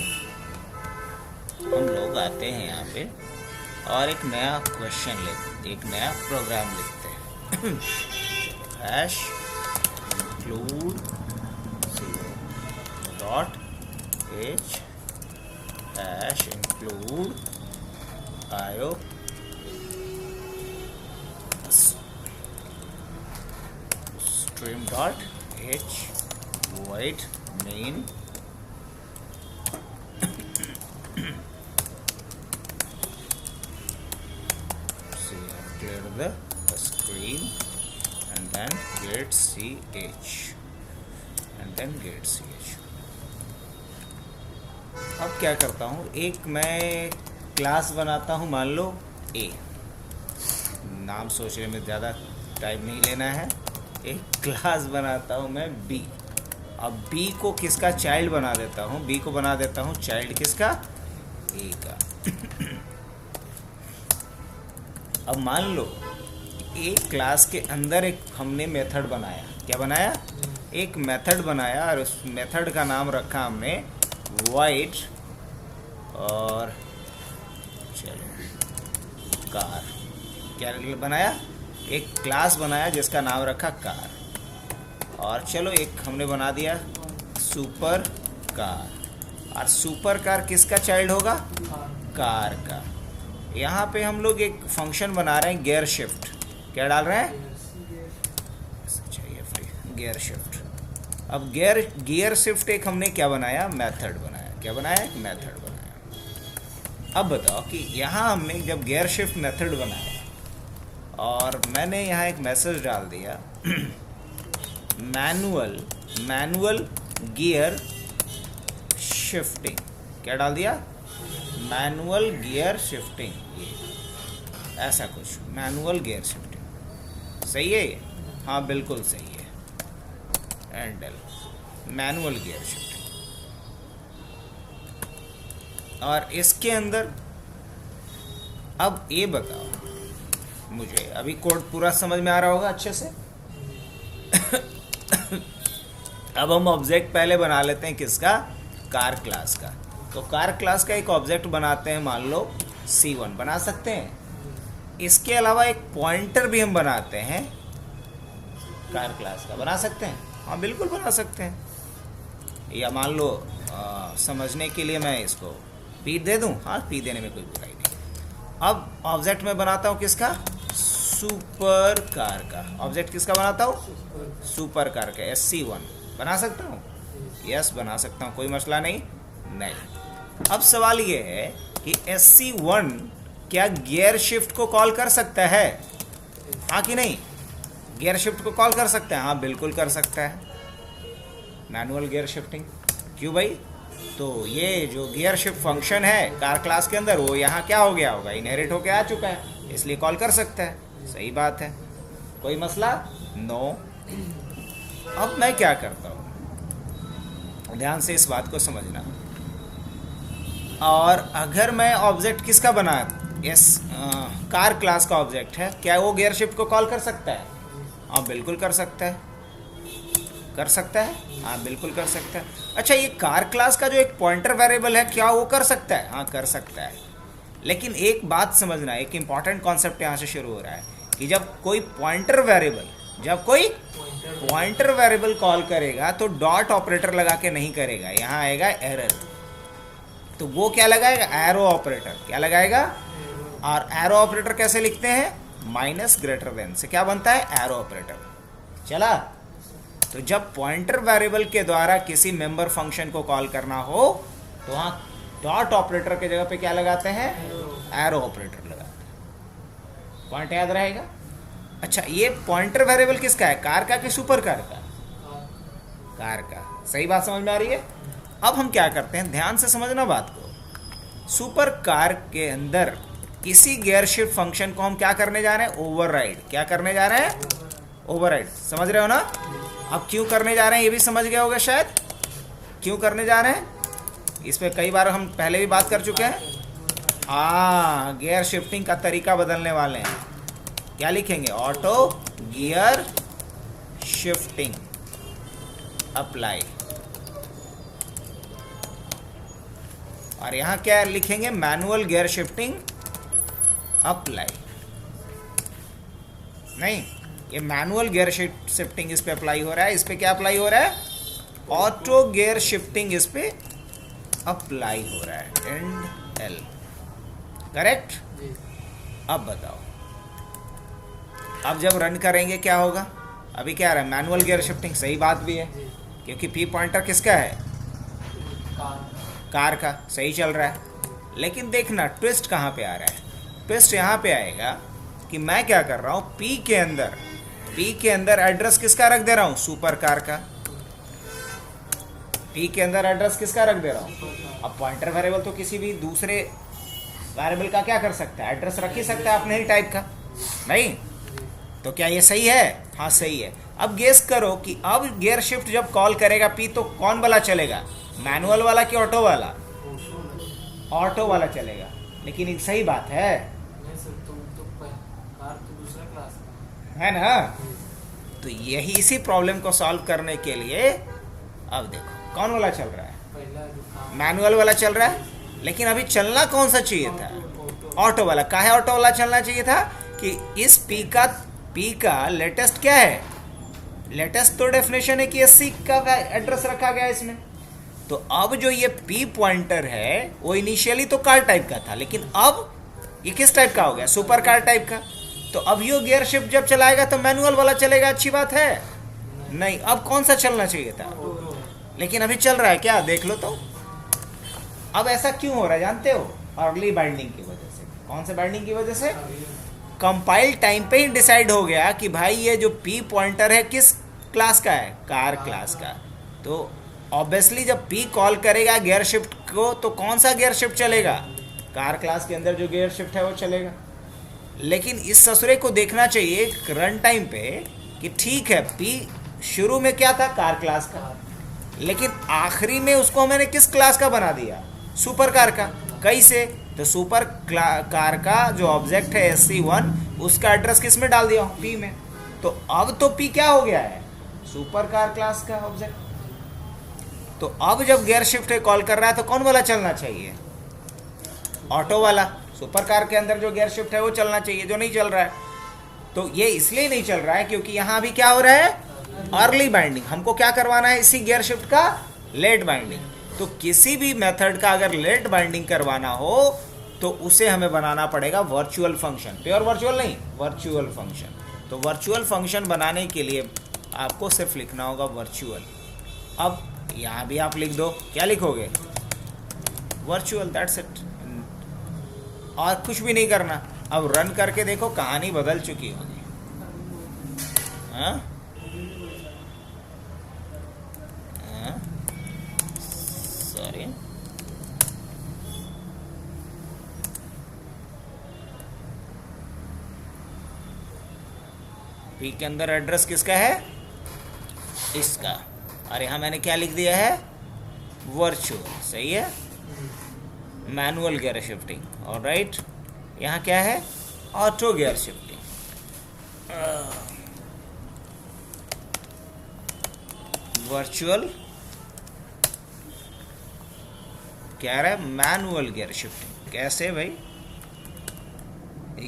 हम लोग आते हैं यहाँ पे और एक नया क्वेश्चन लेते, एक नया प्रोग्राम लिखते हैं hash include dot h hash include आयो stream dot h void main see I've cleared the screen and then get ch and then get ch। अब क्या करता हूँ, एक मैं क्लास बनाता हूँ, मान लो a, नाम सोचने में ज़्यादा टाइम नहीं लेना है। एक क्लास बनाता हूँ मैं b, अब b को किसका चाइल्ड बना देता हूँ, b को बना देता हूँ चाइल्ड किसका, a का। अब मान लो एक क्लास के अंदर एक हमने मेथड बनाया, क्या बनाया, एक मेथड बनाया और उस मेथड का नाम रखा हमने void और चलो कार। क्या बनाया, एक क्लास बनाया जिसका नाम रखा कार, और चलो एक हमने बना दिया सुपर कार, और सुपर कार किसका चाइल्ड होगा, कार का। यहाँ पे हम लोग एक फंक्शन बना रहे हैं गियर शिफ्ट, क्या डाल रहे हैं, गियर शिफ्ट। अब गियर शिफ्ट एक हमने क्या बनाया, मेथड बनाया, क्या बनाया, एक मेथड बनाया। अब बताओ कि यहाँ हमने जब गियर शिफ्ट मेथड बनाया और मैंने यहाँ एक मैसेज डाल दिया मैनुअल गियर शिफ्टिंग, क्या डाल दिया, मैनुअल गियर शिफ्टिंग, ये ऐसा कुछ मैनुअल गियर शिफ्टिंग, सही है ये, हाँ बिल्कुल सही है, एंडल मैनुअल गियर शिफ्टिंग। और इसके अंदर अब ये बताओ मुझे अभी कोड पूरा समझ में आ रहा होगा अच्छे से। अब हम ऑब्जेक्ट पहले बना लेते हैं किसका, कार क्लास का। तो कार क्लास का एक ऑब्जेक्ट बनाते हैं, मान लो C1 बना सकते हैं। इसके अलावा एक पॉइंटर भी हम बनाते हैं कार क्लास का, बना सकते हैं? हाँ बिल्कुल बना सकते हैं। या मान लो समझने के लिए मैं इसको P दे दूं, हाँ P देने में कोई बुराई नहीं। अब ऑब्जेक्ट में बनाता हूँ किसका, सुपर कार का। ऑब्जेक्ट किसका बनाता हूँ, सुपर कार का, SC1 बना सकता हूँ? यस बना सकता हूँ, कोई मसला नहीं। अब सवाल ये है कि SC1 क्या गियर शिफ्ट को कॉल कर सकता है, हाँ कि नहीं? गियर शिफ्ट को कॉल कर सकता है? हाँ बिल्कुल कर सकता है, मैनुअल गियर शिफ्टिंग। क्यों भाई? तो ये जो गियर शिफ्ट फंक्शन है कार क्लास के अंदर, वो यहाँ क्या हो गया होगा, इनहेरिट होके आ चुका है, इसलिए कॉल कर सकता है। सही बात है, कोई मसला? नो। अब मैं क्या करता हूँ, ध्यान से इस बात को समझना। और अगर मैं ऑब्जेक्ट किसका बना, कार क्लास का ऑब्जेक्ट है, क्या वो गियर शिफ्ट को कॉल कर सकता है? हाँ बिल्कुल कर सकता है। कर सकता है? हाँ बिल्कुल कर सकता है। अच्छा, ये कार क्लास का जो एक पॉइंटर वेरिएबल है, क्या वो कर सकता है? हाँ कर सकता है। लेकिन एक बात समझना, एक इंपॉर्टेंट कॉन्सेप्ट यहाँ से शुरू हो रहा है कि जब कोई पॉइंटर वेरिएबल कॉल करेगा तो डॉट ऑपरेटर लगा के नहीं करेगा, यहाँ आएगा एरर। तो वो क्या लगाएगा, एरो ऑपरेटर। क्या लगाएगा? और एरो ऑपरेटर कैसे लिखते हैं, माइनस ग्रेटर देन से क्या बनता है, एरो ऑपरेटर। चला? तो जब पॉइंटर वेरिएबल के द्वारा किसी मेंबर फंक्शन को कॉल करना हो तो वहाँ डॉट ऑपरेटर के जगह पे क्या लगाते हैं, एरो ऑपरेटर लगाते हैं। पॉइंट याद रहेगा? अच्छा, ये पॉइंटर वेरिएबल किसका है, कार का कि सुपर कार का? कार का। सही बात समझ में आ रही है? अब हम क्या करते हैं, ध्यान से समझना बात को। सुपर कार के अंदर किसी गियर शिफ्ट फंक्शन को हम क्या करने जा रहे हैं, ओवरराइड। क्या करने जा रहे हैं, ओवरराइड। समझ रहे हो ना? अब क्यों करने जा रहे हैं ये भी समझ गए होगे शायद। क्यों करने जा रहे हैं, इस पे कई बार हम पहले भी बात कर चुके हैं। गियर शिफ्टिंग का तरीका बदलने वाले हैं। क्या लिखेंगे, ऑटो गियर शिफ्टिंग अप्लाई, और यहाँ क्या लिखेंगे, मैनुअल गियर शिफ्टिंग अप्लाई। नहीं, ये मैनुअल गियर शिफ्टिंग इस पे अप्लाई हो रहा है। इस पे क्या अप्लाई हो रहा है, ऑटो गियर शिफ्टिंग इस पे अप्लाई हो रहा है। And L, correct? अब बताओ, अब जब रन करेंगे क्या होगा? अभी क्या रहा है, मैनुअल गियर शिफ्टिंग। सही बात भी है, क्योंकि पी पॉइंटर किसका है, कार का। सही चल रहा है। लेकिन देखना ट्विस्ट कहाँ पे आ रहा है। ट्विस्ट यहाँ पे आएगा कि मैं क्या कर रहा हूँ, पी के अंदर एड्रेस किसका रख दे रहा हूँ, सुपर कार का। पी के अंदर एड्रेस किसका रख दे रहा हूँ। अब पॉइंटर वेरिएबल तो किसी भी दूसरे वेरिएबल का क्या कर सकता है, एड्रेस रख ही सकता है अपने ही टाइप का, नहीं? तो क्या ये सही है? हाँ सही है। अब गेस करो कि अब गियर शिफ्ट जब कॉल करेगा पी तो कौन वाला चलेगा, मैनुअल वाला कि ऑटो वाला? ऑटो वाला चलेगा। लेकिन एक सही बात है, है ना? तो यही इसी प्रॉब्लम को सॉल्व करने के लिए अब देखो कौन वाला चल रहा है, मैनुअल वाला चल रहा है। लेकिन अभी चलना कौन सा चाहिए था, ऑटो वाला। काहे ऑटो वाला चलना चाहिए था कि इस पी का लेटेस्ट क्या है, लेटेस्ट तो डेफिनेशन है कि SC का एड्रेस रखा गया इसमें। तो अब जो ये पी पॉइंटर है वो इनिशियली तो कार टाइप का था, लेकिन अब ये किस टाइप का हो गया, सुपर कार टाइप का। तो अब ये गियर शिफ्ट जब चलाएगा तो मैनुअल वाला चलेगा। अच्छी बात है? नहीं। अब कौन सा चलना चाहिए था, लेकिन अभी चल रहा है क्या, देख लो तो। अब ऐसा क्यों हो रहा है जानते हो, अर्ली बाइंडिंग की वजह से। कौन से बाइंडिंग की वजह से, कंपाइल टाइम पे ही डिसाइड हो गया कि भाई ये जो पी पॉइंटर है किस क्लास का है, कार क्लास का। तो ऑब्वियसली जब पी कॉल करेगा गियर शिफ्ट को तो कौन सा गियर शिफ्ट चलेगा, कार क्लास के अंदर जो गियर शिफ्ट है वो चलेगा। लेकिन इस ससुरे को देखना चाहिए रन टाइम पे कि ठीक है पी शुरू में क्या था, कार क्लास का, लेकिन आखिरी में उसको मैंने किस क्लास का बना दिया, सुपर कार का। कैसे, तो सुपर कार का जो ऑब्जेक्ट है SC1 उसका एड्रेस किस में डाल दिया P में। तो अब तो P क्या हो गया है, सुपर कार क्लास का ऑब्जेक्ट। तो अब जब गियर शिफ्ट कॉल कर रहा है तो कौन वाला चलना चाहिए, ऑटो वाला। सुपर कार के अंदर जो गियर शिफ्ट है वो चलना चाहिए, जो नहीं चल रहा है। तो ये इसलिए नहीं चल रहा है क्योंकि यहाँ अभी क्या हो रहा है, अर्ली बाइंडिंग। हमको क्या करवाना है, इसी गियर शिफ्ट का लेट बाइंडिंग। तो किसी भी मेथड का अगर लेट बाइंडिंग करवाना हो तो उसे हमें बनाना पड़ेगा वर्चुअल फंक्शन, प्योर वर्चुअल नहीं, वर्चुअल फंक्शन। तो वर्चुअल फंक्शन बनाने के लिए आपको सिर्फ लिखना होगा वर्चुअल। अब यहाँ भी आप लिख दो, क्या लिखोगे, वर्चुअल, दैट्स इट, और कुछ भी नहीं करना। अब रन करके देखो, कहानी बदल चुकी होगी। हाँ, सॉरी, पी के अंदर एड्रेस किसका है, इसका, और यहाँ मैंने क्या लिख दिया है, वर्चुअल। सही है, मैनुअल गियर शिफ्टिंग, ऑलराइट। यहाँ क्या है, ऑटो गियर शिफ्टिंग। वर्चुअल क्या रहा है, मैनुअल गियर शिफ्टिंग। कैसे भाई,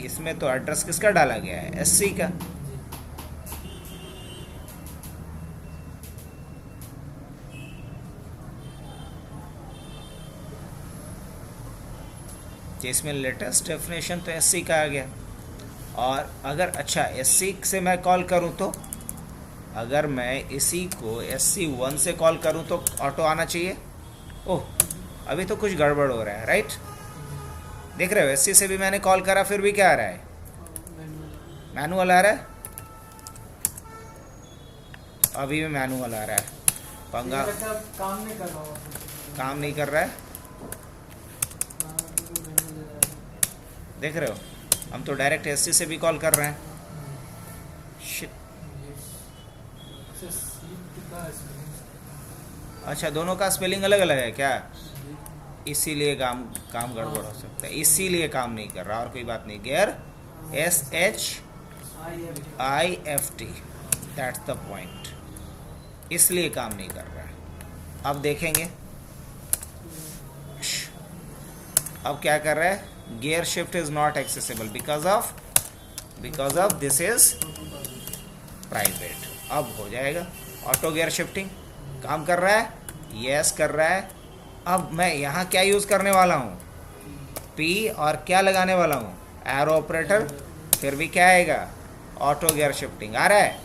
इसमें तो एड्रेस किसका डाला गया है, SC का। इसमें लेटेस्ट डेफिनेशन तो SC का आ गया। और अगर अच्छा SC से मैं कॉल करूं तो, अगर मैं इसी को SC1 से कॉल करूं तो ऑटो आना चाहिए। ओह, अभी तो कुछ गड़बड़ हो रहा है, राइट। देख रहे हो, SC से भी मैंने कॉल करा, फिर भी क्या आ रहा है, मैनुअल आ रहा है। अभी भी मैनुअल आ रहा है, पंगा, काम नहीं कर रहा है। देख रहे हो, हम तो डायरेक्ट SC से भी कॉल कर रहे हैं। शिट, अच्छा, दोनों का स्पेलिंग अलग अलग है क्या, इसीलिए काम गड़बड़ हो सकता है, इसीलिए काम नहीं कर रहा, और कोई बात नहीं। Gear SHIFT, that's the point, इसलिए काम नहीं कर रहा है। अब देखेंगे, अब क्या कर रहा है, gear shift is not accessible because of this is private. अब हो जाएगा, ऑटो गियर शिफ्टिंग काम कर रहा है, यस कर रहा है। अब मैं यहाँ क्या यूज़ करने वाला हूँ, P, और क्या लगाने वाला हूँ, एरो ऑपरेटर, फिर भी क्या आएगा, ऑटो गियर शिफ्टिंग आ रहा है।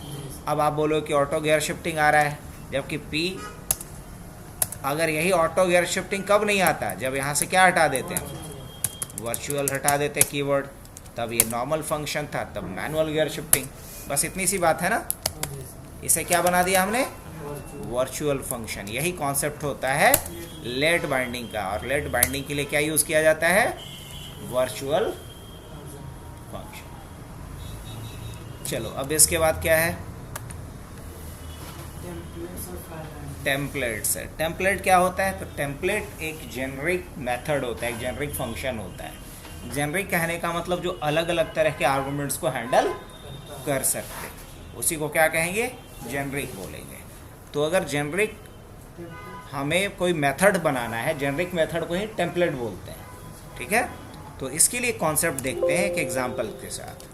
अब आप बोलो कि ऑटो गियर शिफ्टिंग आ रहा है, जबकि P, अगर यही ऑटो गियर शिफ्टिंग कब नहीं आता, जब यहाँ से क्या हटा देते हैं, वर्चुअल हटा देते कीवर्ड, तब ये नॉर्मल फंक्शन था, तब मैनुअल गियर शिफ्टिंग। बस इतनी सी बात है ना। इसे क्या बना दिया हमने, वर्चुअल फंक्शन। यही कॉन्सेप्ट होता है लेट बाइंडिंग का, और लेट बाइंडिंग के लिए क्या यूज़ किया जाता है, वर्चुअल फंक्शन। चलो, अब इसके बाद क्या है, टेम्पलेट्स है। टेम्पलेट क्या होता है, तो टेम्पलेट एक जेनरिक मेथड होता है, एक जेनरिक फंक्शन होता है। जेनरिक कहने का मतलब जो अलग अलग तरह के आर्गुमेंट्स को हैंडल कर सकते, उसी को क्या कहेंगे, जेनरिक बोलेंगे। तो अगर जेनरिक, हमें कोई मेथड बनाना है, जेनरिक मेथड को ही टेम्पलेट बोलते हैं, ठीक है। तो इसके लिए कॉन्सेप्ट देखते हैं एक एग्जांपल के साथ।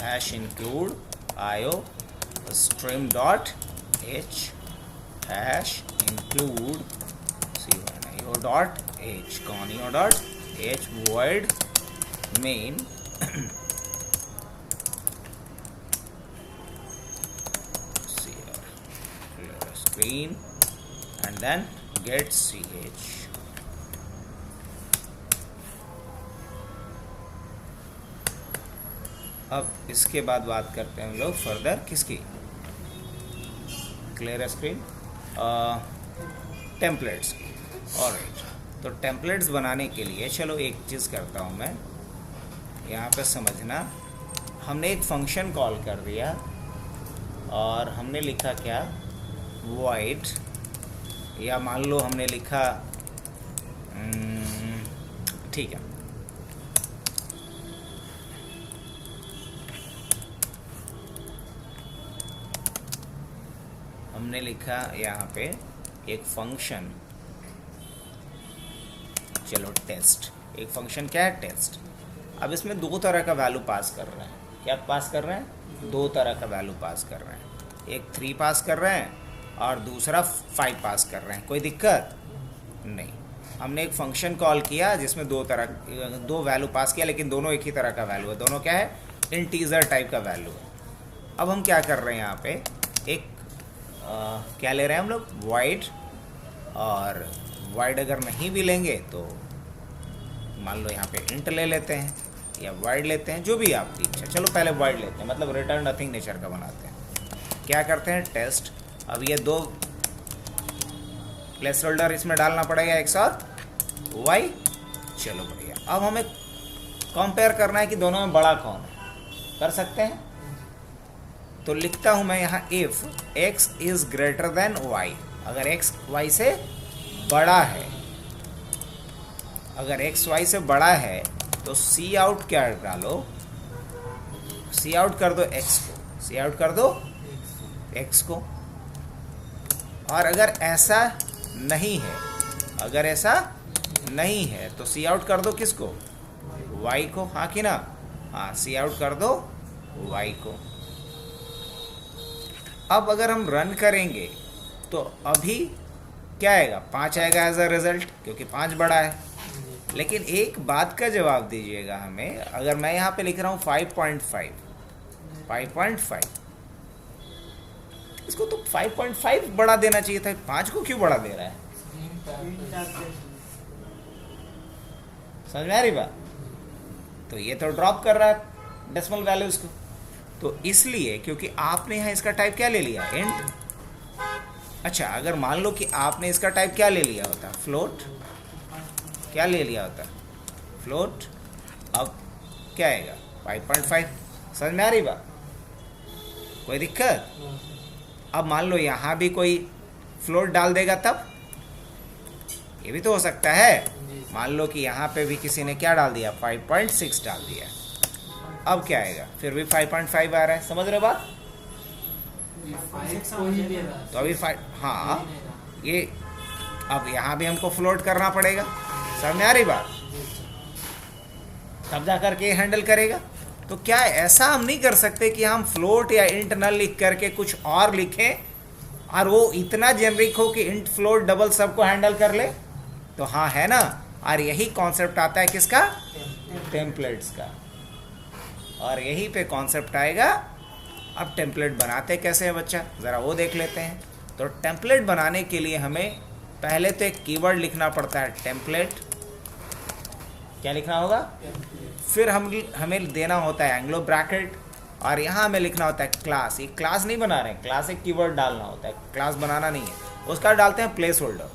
hash include io stream dot h hash include io dot h conio dot h void main screen and then get ch. अब इसके बाद बात करते हैं हम लोग फर्दर किसकी, क्लियर स्क्रीन, टेम्पलेट्स की। ऑलराइट, तो टेम्पलेट्स बनाने के लिए चलो एक चीज़ करता हूँ मैं, यहाँ पे समझना, हमने एक फंक्शन कॉल कर दिया और हमने लिखा क्या, void, या मान लो हमने लिखा ठीक है, हमने लिखा यहाँ पे एक फंक्शन, चलो टेस्ट, एक फंक्शन क्या है, टेस्ट। अब इसमें दो तरह का वैल्यू पास कर रहे हैं, क्या पास कर रहे हैं, दो तरह का वैल्यू पास कर रहे हैं, एक 3 पास कर रहे हैं और दूसरा 5 पास कर रहे हैं। कोई दिक्कत नहीं। हमने एक फंक्शन कॉल किया जिसमें दो वैल्यू पास किया, लेकिन दोनों एक ही तरह का वैल्यू है, दोनों क्या है, इंटीजर टाइप का वैल्यू है। अब हम क्या कर रहे हैं यहाँ पे, एक क्या ले रहे हैं हम लोग, void, और void अगर नहीं भी लेंगे तो मान लो यहाँ पे int ले लेते हैं या void लेते हैं, जो भी आपकी इच्छा। चलो पहले void लेते हैं, मतलब रिटर्न नथिंग नेचर का बनाते हैं। क्या करते हैं, टेस्ट। अब ये दो प्लेस होल्डर इसमें डालना पड़ेगा, x और y। चलो बढ़िया। अब हमें कंपेयर करना है कि दोनों में बड़ा कौन है, कर सकते हैं। तो लिखता हूं मैं यहाँ if x is greater than y, अगर x y से बड़ा है, अगर x y से बड़ा है तो सी आउट क्या डालो, सी आउट कर दो x को, सी आउट कर दो x को। और अगर ऐसा नहीं है, अगर ऐसा नहीं है तो सी आउट कर दो किसको, y को, हाँ कि ना, हाँ सी आउट कर दो y को। अब अगर हम रन करेंगे तो अभी क्या आएगा, 5 आएगा एज अ रिजल्ट, क्योंकि 5 बड़ा है। लेकिन एक बात का जवाब दीजिएगा हमें, अगर मैं यहाँ पे लिख रहा हूँ 5.5, इसको तो 5.5 बड़ा देना चाहिए था, 5 को क्यों बड़ा दे रहा है, समझ में आ रही बात। तो ये तो ड्रॉप कर रहा है डेसिमल वैल्यूज को, तो इसलिए क्योंकि आपने यहाँ इसका टाइप क्या ले लिया, इंट। अच्छा, अगर मान लो कि आपने इसका टाइप क्या ले लिया होता, फ्लोट, क्या ले लिया होता, फ्लोट, अब क्या आएगा 5.5। समझ में आ रही बात, कोई दिक्कत। अब मान लो यहाँ भी कोई फ्लोट डाल देगा, तब ये भी तो हो सकता है। मान लो कि यहाँ पे भी किसी ने क्या डाल दिया, 5.6 डाल दिया, अब क्या आएगा, फिर भी 5.5 आ रहा है। समझ रहे बात, तो अभी 5, हाँ ये, अब यहाँ भी हमको फ्लोट करना पड़ेगा, समझ में आ रही बात, तब जा करके हैंडल करेगा। तो क्या ऐसा हम नहीं कर सकते कि हम फ्लोट या इंट न लिख करके कुछ और लिखें और वो इतना जेनरिक हो कि इंट फ्लोट डबल सबको हैंडल कर ले। तो हाँ, है ना। और यही कॉन्सेप्ट आता है किसका, टेम्पलेट्स का, और यही पे कॉन्सेप्ट आएगा। अब टेम्पलेट बनाते कैसे हैं बच्चा, ज़रा वो देख लेते हैं। तो टेम्पलेट बनाने के लिए हमें पहले तो एक कीवर्ड लिखना पड़ता है, टेम्पलेट। क्या लिखना होगा, फिर हमें देना होता है एंग्लो ब्रैकेट, और यहाँ हमें लिखना होता है क्लास। ये क्लास नहीं बना रहे हैं, क्लास एक कीवर्ड डालना होता है, क्लास बनाना नहीं है। उसका डालते हैं प्लेस होल्डर।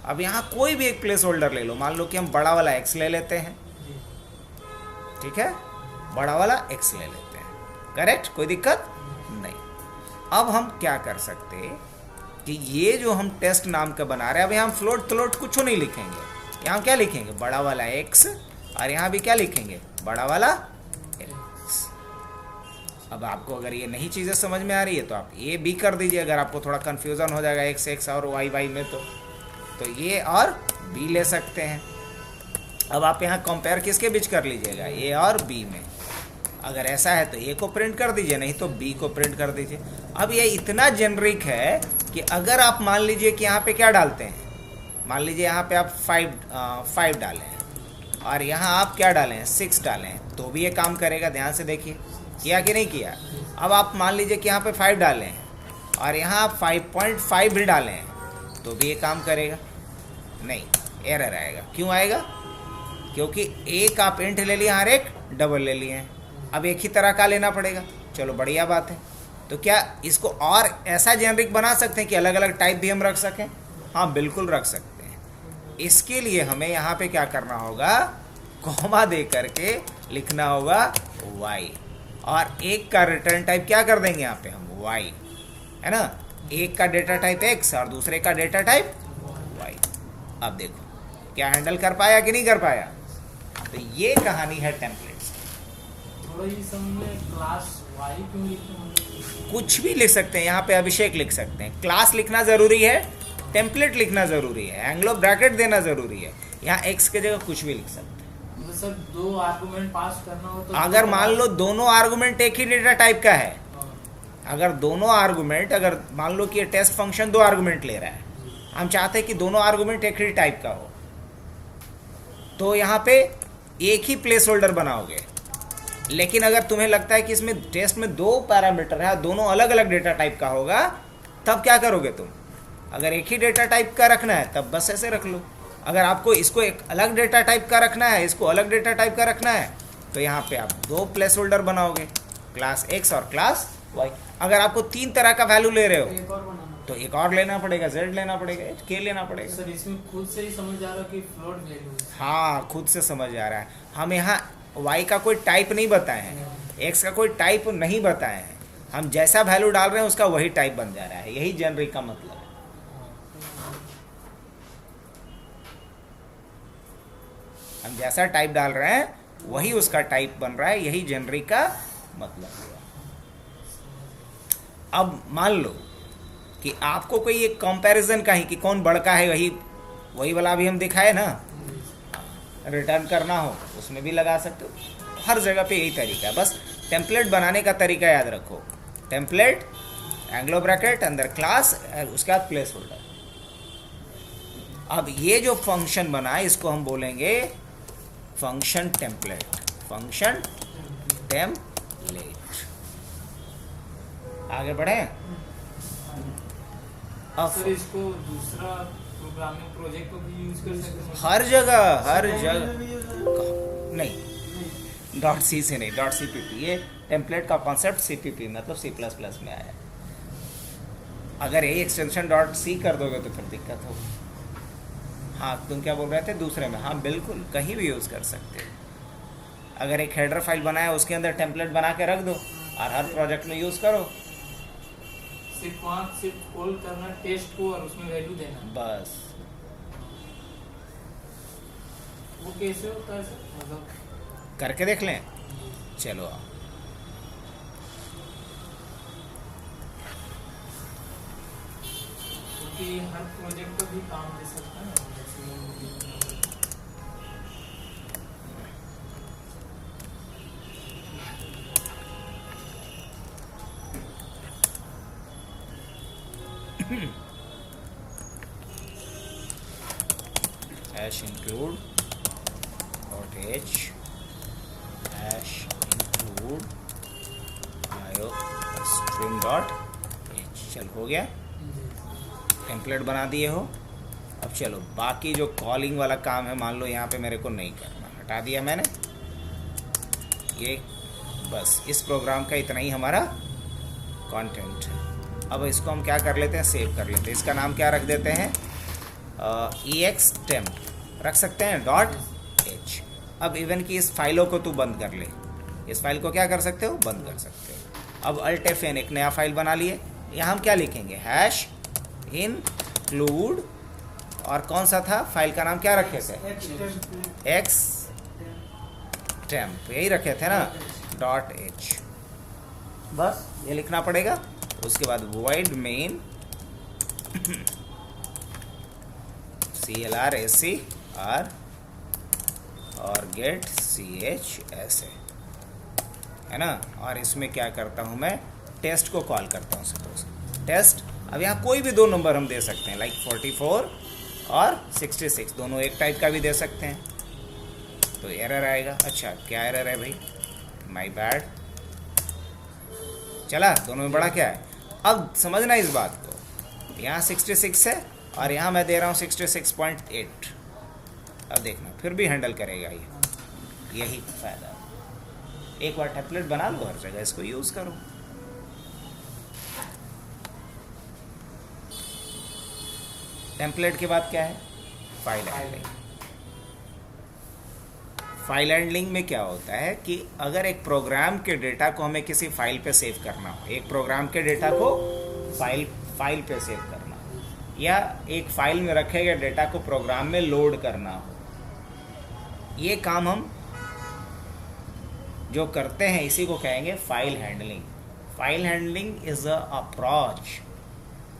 अब यहाँ कोई भी एक प्लेस होल्डर ले लो, मान लो कि हम बड़ा वाला x ले लेते हैं, ठीक है, बड़ा वाला x ले लेते हैं, करेक्ट, कोई दिक्कत नहीं। अब हम क्या कर सकते हैं कि ये जो हम टेस्ट नाम का बना रहे हैं, अब यहाँ हम फ्लोट कुछ नहीं लिखेंगे, यहाँ क्या लिखेंगे, बड़ा वाला x, और यहाँ भी क्या लिखेंगे, बड़ा वाला x। अब आपको अगर ये नहीं चीज़ें समझ में आ रही है तो आप ये भी कर दीजिए, अगर आपको थोड़ा कन्फ्यूज़न हो जाएगा x और y में, तो ये और b ले सकते हैं। अब आप यहाँ कंपेयर किसके बीच कर लीजिएगा, a और b में। अगर ऐसा है तो a को प्रिंट कर दीजिए, नहीं तो b को प्रिंट कर दीजिए। अब ये इतना जेनरिक है कि अगर आप मान लीजिए कि यहाँ पे क्या डालते हैं, मान लीजिए यहाँ पे आप 5 डालें और यहाँ आप क्या डालें, 6 डालें, तो भी ये काम करेगा। ध्यान से देखिए, किया कि नहीं किया। अब आप मान लीजिए कि यहाँ पे 5 डालें और यहाँ आप 5.5 भी डालें, तो भी ये काम करेगा नहीं, एरर आएगा। क्यों आएगा, क्योंकि एक आप इंट ले लिए, हर एक डबल ले लिए हैं। अब एक ही तरह का लेना पड़ेगा। चलो बढ़िया बात है। तो क्या इसको और ऐसा जेनरिक बना सकते हैं कि अलग अलग टाइप भी हम रख सकें? हाँ बिल्कुल रख सकते हैं। इसके लिए हमें यहाँ पे क्या करना होगा, कॉमा दे करके लिखना होगा y, और एक का रिटर्न टाइप क्या कर देंगे यहाँ पे हम y। है ना, एक का डेटा टाइप x और दूसरे का डेटा टाइप y। अब देखो क्या हैंडल कर पाया कि नहीं कर पाया। तो ये कहानी है टेम्पलेट्स। थोड़ा ये समझ में क्लास वाई क्यों लिखते हैं? कुछ भी लिख सकते हैं, यहाँ पे अभिषेक लिख सकते हैं, क्लास लिखना जरूरी है, टेम्पलेट लिखना जरूरी है, एंग्लो ब्रैकेट देना जरूरी है, यहाँ x के जगह कुछ भी लिख सकते हैं। मतलब सर दो आर्गुमेंट पास करना हो तो अगर मान लो दोनों आर्गुमेंट एक ही डेटा टाइप का है, हाँ, अगर दोनों आर्गुमेंट, अगर मान लो कि ये टेस्ट फंक्शन दो आर्गुमेंट ले रहा है, हम चाहते हैं कि दोनों आर्गुमेंट एक ही टाइप का हो, तो यहाँ पे एक ही प्लेस होल्डर बनाओगे। लेकिन अगर तुम्हें लगता है कि इसमें टेस्ट में दो पैरामीटर है, दोनों अलग अलग डेटा टाइप का होगा, तब क्या करोगे तुम। अगर एक ही डेटा टाइप का रखना है तब बस ऐसे रख लो। अगर आपको इसको एक अलग डेटा टाइप का रखना है, इसको अलग डेटा टाइप का रखना है, तो यहाँ पे आप दो प्लेस होल्डर बनाओगे, क्लास x और क्लास y। अगर आपको तीन तरह का वैल्यू ले रहे हो एक और बनाना तो एक और लेना पड़ेगा, z लेना पड़ेगा, k लेना पड़ेगा। सर, इसमें खुद से ही समझ आ रहा कि फ्लोट वैल्यू है। हाँ, खुद से समझ आ रहा है। हम यहाँ y का कोई टाइप नहीं बताए हैं, x का कोई टाइप नहीं बताए हैं, हम जैसा वैल्यू डाल रहे हैं उसका वही टाइप बन जा रहा है। यही जेनरिक का मतलब है। हम जैसा टाइप डाल रहे हैं वही उसका टाइप बन रहा है, यही जेनरिक का मतलब है। अब मान लो कि आपको कोई एक कंपैरिजन का ही कि कौन बड़का है, वही वाला भी हम दिखाए ना, रिटर्न करना हो उसमें भी लगा सकते हो। हर जगह पे यही तरीका है, बस टेम्पलेट बनाने का तरीका याद रखो। टेम्पलेट, एंग्लो ब्रैकेट, अंदर क्लास, उसके बाद प्लेस होल्डर। अब ये जो फंक्शन बना है इसको हम बोलेंगे फंक्शन टेम्पलेट। Function template. आगे बढ़े। अब सर, इसको दूसरा प्रोग्रामिंग प्रोजेक्ट में भी यूज कर सकते हैं? हर जगह नहीं, डॉट सी से नहीं, डॉट CPP। ये टेम्पलेट का कॉन्सेप्ट CPP मतलब C++ में आया है। अगर ये एक्सटेंशन डॉट सी कर दोगे तो फिर दिक्कत होगी। हाँ, तुम क्या बोल रहे थे दूसरे में? हाँ बिल्कुल, कहीं भी यूज़ कर सकते हो। अगर एक हेडर फाइल बनाया उसके अंदर टेम्पलेट बना के रख दो और हर प्रोजेक्ट में यूज़ करो। सिर्फ वहाँ सिर्फ कॉल करना टेस्ट को और उसमें वैल्यू देना, बस। वो कैसे होता है सर? मतलब करके देख लें। चलो आओ। क्योंकि हर प्रोजेक्ट को भी काम दे सकता है ना, hash include dot h hash include string dot h। चल हो गया, टेम्पलेट बना दिए हो। अब चलो बाकी जो कॉलिंग वाला काम है, मान लो यहाँ पे मेरे को नहीं करना, हटा दिया मैंने। ये बस इस प्रोग्राम का इतना ही हमारा कंटेंट है। अब इसको हम क्या कर लेते हैं, सेव कर लेते हैं। इसका नाम क्या रख देते हैं, extemp रख सकते हैं, .h। अब इवन कि इस फाइलों को तू बंद कर ले, इस फाइल को क्या कर सकते हो, बंद कर सकते हो। अब Alt+F एक नया फाइल बना लिए। यहाँ हम क्या लिखेंगे, हैश include, और कौन सा था फाइल का नाम, क्या रखे थे, extemp, यही रखे थे ना, .h। बस ये लिखना पड़ेगा। उसके बाद void main CLR और get ch ऐसे, है ना। और इसमें क्या करता हूँ मैं, टेस्ट को कॉल करता हूँ। सपोज टेस्ट, अब यहाँ कोई भी दो नंबर हम दे सकते हैं, लाइक 44 और 66, दोनों एक टाइप का भी दे सकते हैं। तो एरर आएगा। अच्छा क्या एरर है भाई, माय बैड। चला, दोनों में बड़ा क्या है। अब समझना इस बात को, यहाँ 66 है और यहाँ मैं दे रहा हूँ 66.8। अब देखना फिर भी हैंडल करेगा ये, यही फायदा। एक बार टेम्पलेट बना लो, हर जगह इसको यूज़ करो। टेम्पलेट के बाद क्या है, फाइल हैंडलिंग। फाइल हैंडलिंग में क्या होता है कि अगर एक प्रोग्राम के डेटा को हमें किसी फाइल पे सेव करना हो, एक प्रोग्राम के डेटा को फाइल पे सेव करना, या एक फाइल में रखे गए डेटा को प्रोग्राम में लोड करना हो, ये काम हम जो करते हैं इसी को कहेंगे file handling. File handling is a approach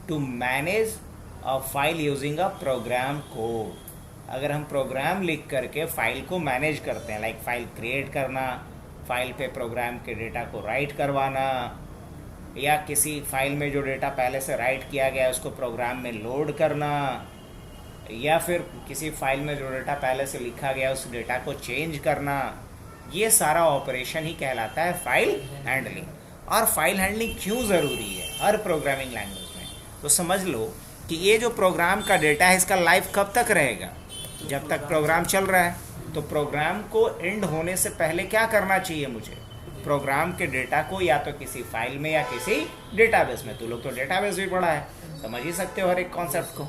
to manage a file using a program code. अगर हम प्रोग्राम लिख करके फाइल को मैनेज करते हैं, लाइक फाइल क्रिएट करना, फाइल पे प्रोग्राम के डेटा को राइट करवाना, या किसी फाइल में जो डेटा पहले से राइट किया गया है उसको प्रोग्राम में लोड करना, या फिर किसी फाइल में जो डेटा पहले से लिखा गया उस डेटा को चेंज करना, ये सारा ऑपरेशन ही कहलाता है फाइल हैंडलिंग। और फाइल हैंडलिंग क्यों ज़रूरी है हर प्रोग्रामिंग लैंग्वेज में, तो समझ लो कि ये जो प्रोग्राम का डेटा है इसका लाइफ कब तक रहेगा, जब तक प्रोग्राम चल रहा है। तो प्रोग्राम को एंड होने से पहले क्या करना चाहिए मुझे, प्रोग्राम के डेटा को या तो किसी फाइल में या किसी डेटाबेस में, तो लोग तो डेटाबेस भी पढ़ा है, समझ ही सकते हो हर एक कॉन्सेप्ट को।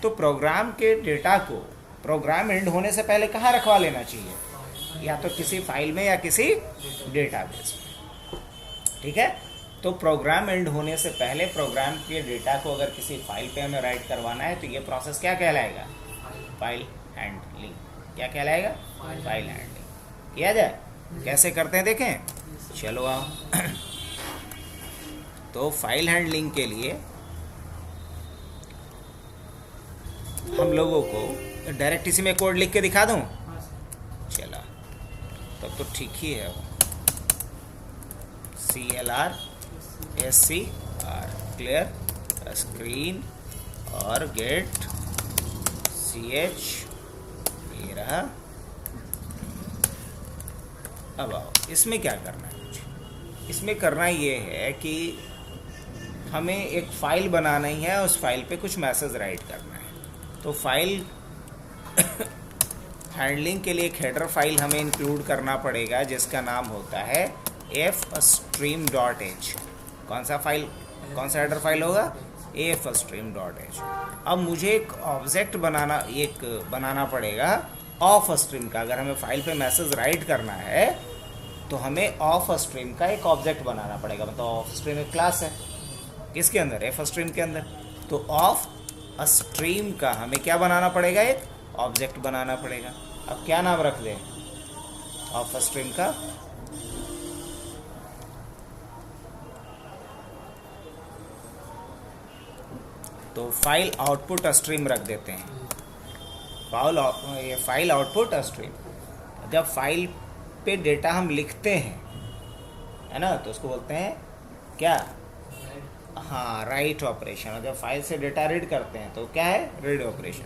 तो प्रोग्राम के डेटा को प्रोग्राम एंड होने से पहले कहाँ रखवा लेना चाहिए, या तो किसी फाइल में या किसी डेटाबेस में, ठीक है। तो प्रोग्राम एंड होने से पहले प्रोग्राम के डेटा को अगर किसी फाइल पे हमें राइट करवाना है तो ये प्रोसेस क्या कहलाएगा, फाइल हैंडलिंग। क्या कहलाएगा, फाइल हैंडलिंग। किया जाए, कैसे करते हैं देखें, चलो आओ। तो फाइल हैंडलिंग के लिए हम लोगों को डायरेक्ट इसी में कोड लिख के दिखा दूं, चला तब तो ठीक ही है वो। CLR SCR क्लियर स्क्रीन और गेट CH, ये रहा। अब आओ, इसमें क्या करना है मुझे, इसमें करना ये है कि हमें एक फ़ाइल बनानी है, उस फाइल पे कुछ मैसेज राइट करना है। तो फाइल हैंडलिंग के लिए एक हेडर फाइल हमें इंक्लूड करना पड़ेगा जिसका नाम होता है fstream.h। कौन सा फाइल, कौन सा हेडर फाइल होगा, fstream.h। अब मुझे एक ऑब्जेक्ट बनाना पड़ेगा ऑफ स्ट्रीम का। अगर हमें फाइल पे मैसेज राइट करना है तो हमें ऑफ स्ट्रीम का एक ऑब्जेक्ट बनाना पड़ेगा। मतलब ऑफ स्ट्रीम एक क्लास है, किसके अंदर, एफ स्ट्रीम के अंदर। तो ऑफ स्ट्रीम का हमें क्या बनाना पड़ेगा, एक ऑब्जेक्ट बनाना पड़ेगा। अब क्या नाम रख दें ऑफ स्ट्रीम का, तो फाइल आउटपुट स्ट्रीम रख देते हैं। फाइल आउटपुट स्ट्रीम, जब फाइल पे डेटा हम लिखते हैं, है ना, तो उसको बोलते हैं क्या, हाँ, राइट ऑपरेशन। और जब फाइल से डेटा रीड करते हैं तो क्या है, रीड ऑपरेशन।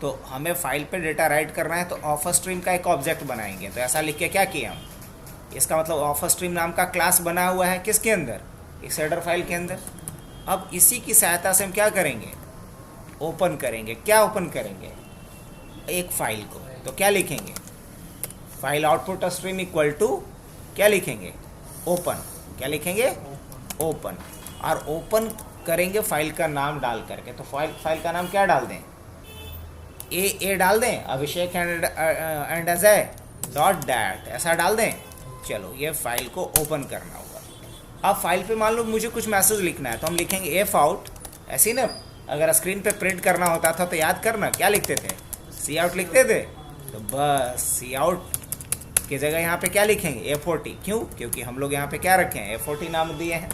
तो हमें फाइल पे डेटा राइट करना है तो ऑफ स्ट्रीम का एक ऑब्जेक्ट बनाएंगे। तो ऐसा लिख के क्या किया हम, इसका मतलब ऑफ स्ट्रीम नाम का क्लास बना हुआ है किसके अंदर, इस हेडर फाइल के अंदर। अब इसी की सहायता से हम क्या करेंगे, ओपन करेंगे। क्या ओपन करेंगे, एक फाइल को। तो क्या लिखेंगे, file output stream equal to क्या लिखेंगे, ओपन। क्या लिखेंगे, ओपन। और ओपन करेंगे फाइल का नाम डाल करके। तो फाइल का नाम क्या डाल दें, ए डाल दें, अभिषेक एंड अजय डॉट डैट, ऐसा डाल दें। चलो, ये फाइल को ओपन करना होगा। अब फाइल पे मान लो मुझे कुछ मैसेज लिखना है तो हम लिखेंगे एफ आउट, ऐसे ही ना। अगर स्क्रीन पे प्रिंट करना होता था तो याद करना क्या लिखते थे, सी आउट लिखते थे। तो बस सी आउट की जगह यहाँ पे क्या लिखेंगे, A40। क्यों, क्योंकि हम लोग यहाँ पे क्या रखे हैं, A40 नाम दिए हैं।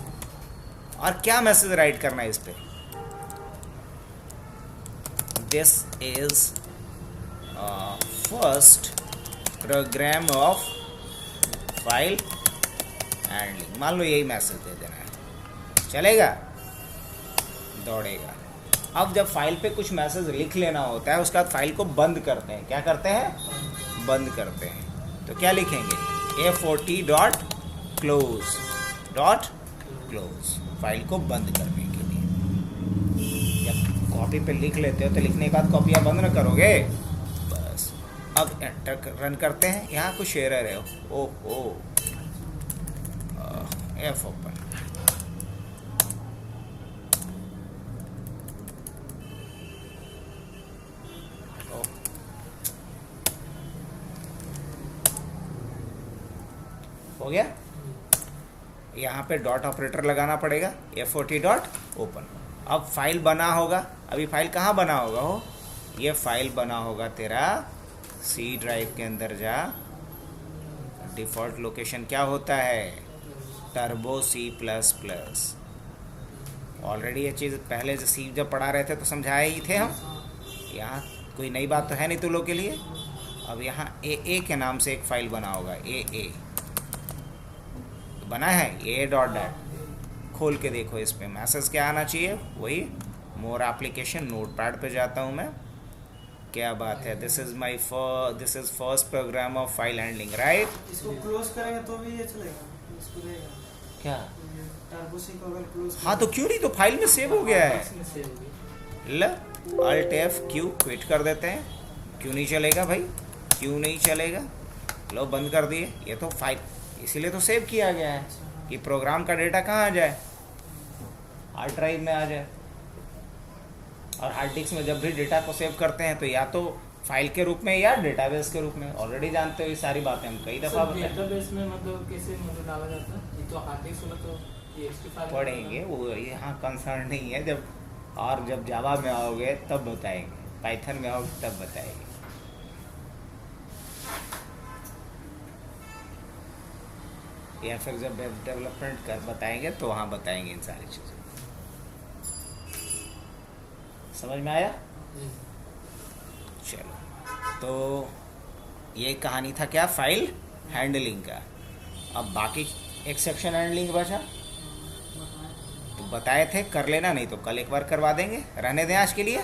और क्या मैसेज राइट करना है इस पे, this is first program of file handling, मान लो यही मैसेज दे देना है, चलेगा, दौड़ेगा। अब जब फाइल पे कुछ मैसेज लिख लेना होता है उसके बाद फाइल को बंद करते हैं। क्या करते हैं, बंद करते हैं। तो क्या लिखेंगे, A40 डॉट क्लोज, फाइल को बंद करने के लिए। जब कॉपी पे लिख लेते हो तो लिखने के बाद कॉपी आप बंद न करोगे, बस। अब एंटर रन करते हैं, यहाँ कुछ एरर है, ओ एफ ओपन। हो गया, यहाँ पे डॉट ऑपरेटर लगाना पड़ेगा, F40 डॉट ओपन। अब फाइल बना होगा, अभी फाइल कहाँ बना होगा हो, ये फाइल बना होगा तेरा सी ड्राइव के अंदर। जा, डिफ़ॉल्ट लोकेशन क्या होता है, टर्बो C++। ऑलरेडी ये चीज़ पहले से सी जब पढ़ा रहे थे तो समझाए ही थे हम, यहाँ कोई नई बात तो है नहीं तुम लोग के लिए। अब यहाँ ए के नाम से एक फाइल बना होगा, ए बना है, a.dat। खोल के देखो, इस पे मैसेज क्या आना चाहिए, वही मोर एप्लीकेशन नोटपैड पे जाता हूँ मैं। क्या बात है, this is first program of file handling, right. इसको क्लोज करेंगे तो भी ये चलेगा, इसको रहेगा क्या, टर्बो सी को अगर क्लोज हाँ तो क्यों नहीं, तो फाइल में सेव हो गया है। इसमें सेव हो गया। ल Alt F क्विट कर देते हैं। क्यों नहीं चलेगा भाई, क्यों नहीं चलेगा, लो बंद कर दिए। ये तो फाइल इसीलिए तो सेव किया गया है कि प्रोग्राम का डेटा कहाँ आ जाए, हार्ड ड्राइव में आ जाए। और हार्ड डिस्क में जब भी डेटा को सेव करते हैं तो या तो फाइल के रूप में या डेटाबेस के रूप में। ऑलरेडी जानते हो ये सारी बातें, हम कई दफ़ा डेटाबेस में मतलब कैसे मतलब डाला जाता है, ये तो हार्ड डिस्क वाला तो TXT फाइल पढ़ेंगे, वो यहाँ कंसर्न नहीं है। जब जावा में आओगे तब बताएंगे, पाइथन में आओगे तब बताएंगे। या फिर जब वेब डेवलपमेंट कर बताएंगे तो वहाँ बताएंगे इन सारी चीज़ों। समझ में आया? चलो, तो ये कहानी था क्या, फाइल हैंडलिंग का। अब बाकी एक्सेप्शन हैंडलिंग बचा, तो बताए थे कर लेना, नहीं तो कल एक बार करवा देंगे, रहने दें आज के लिए।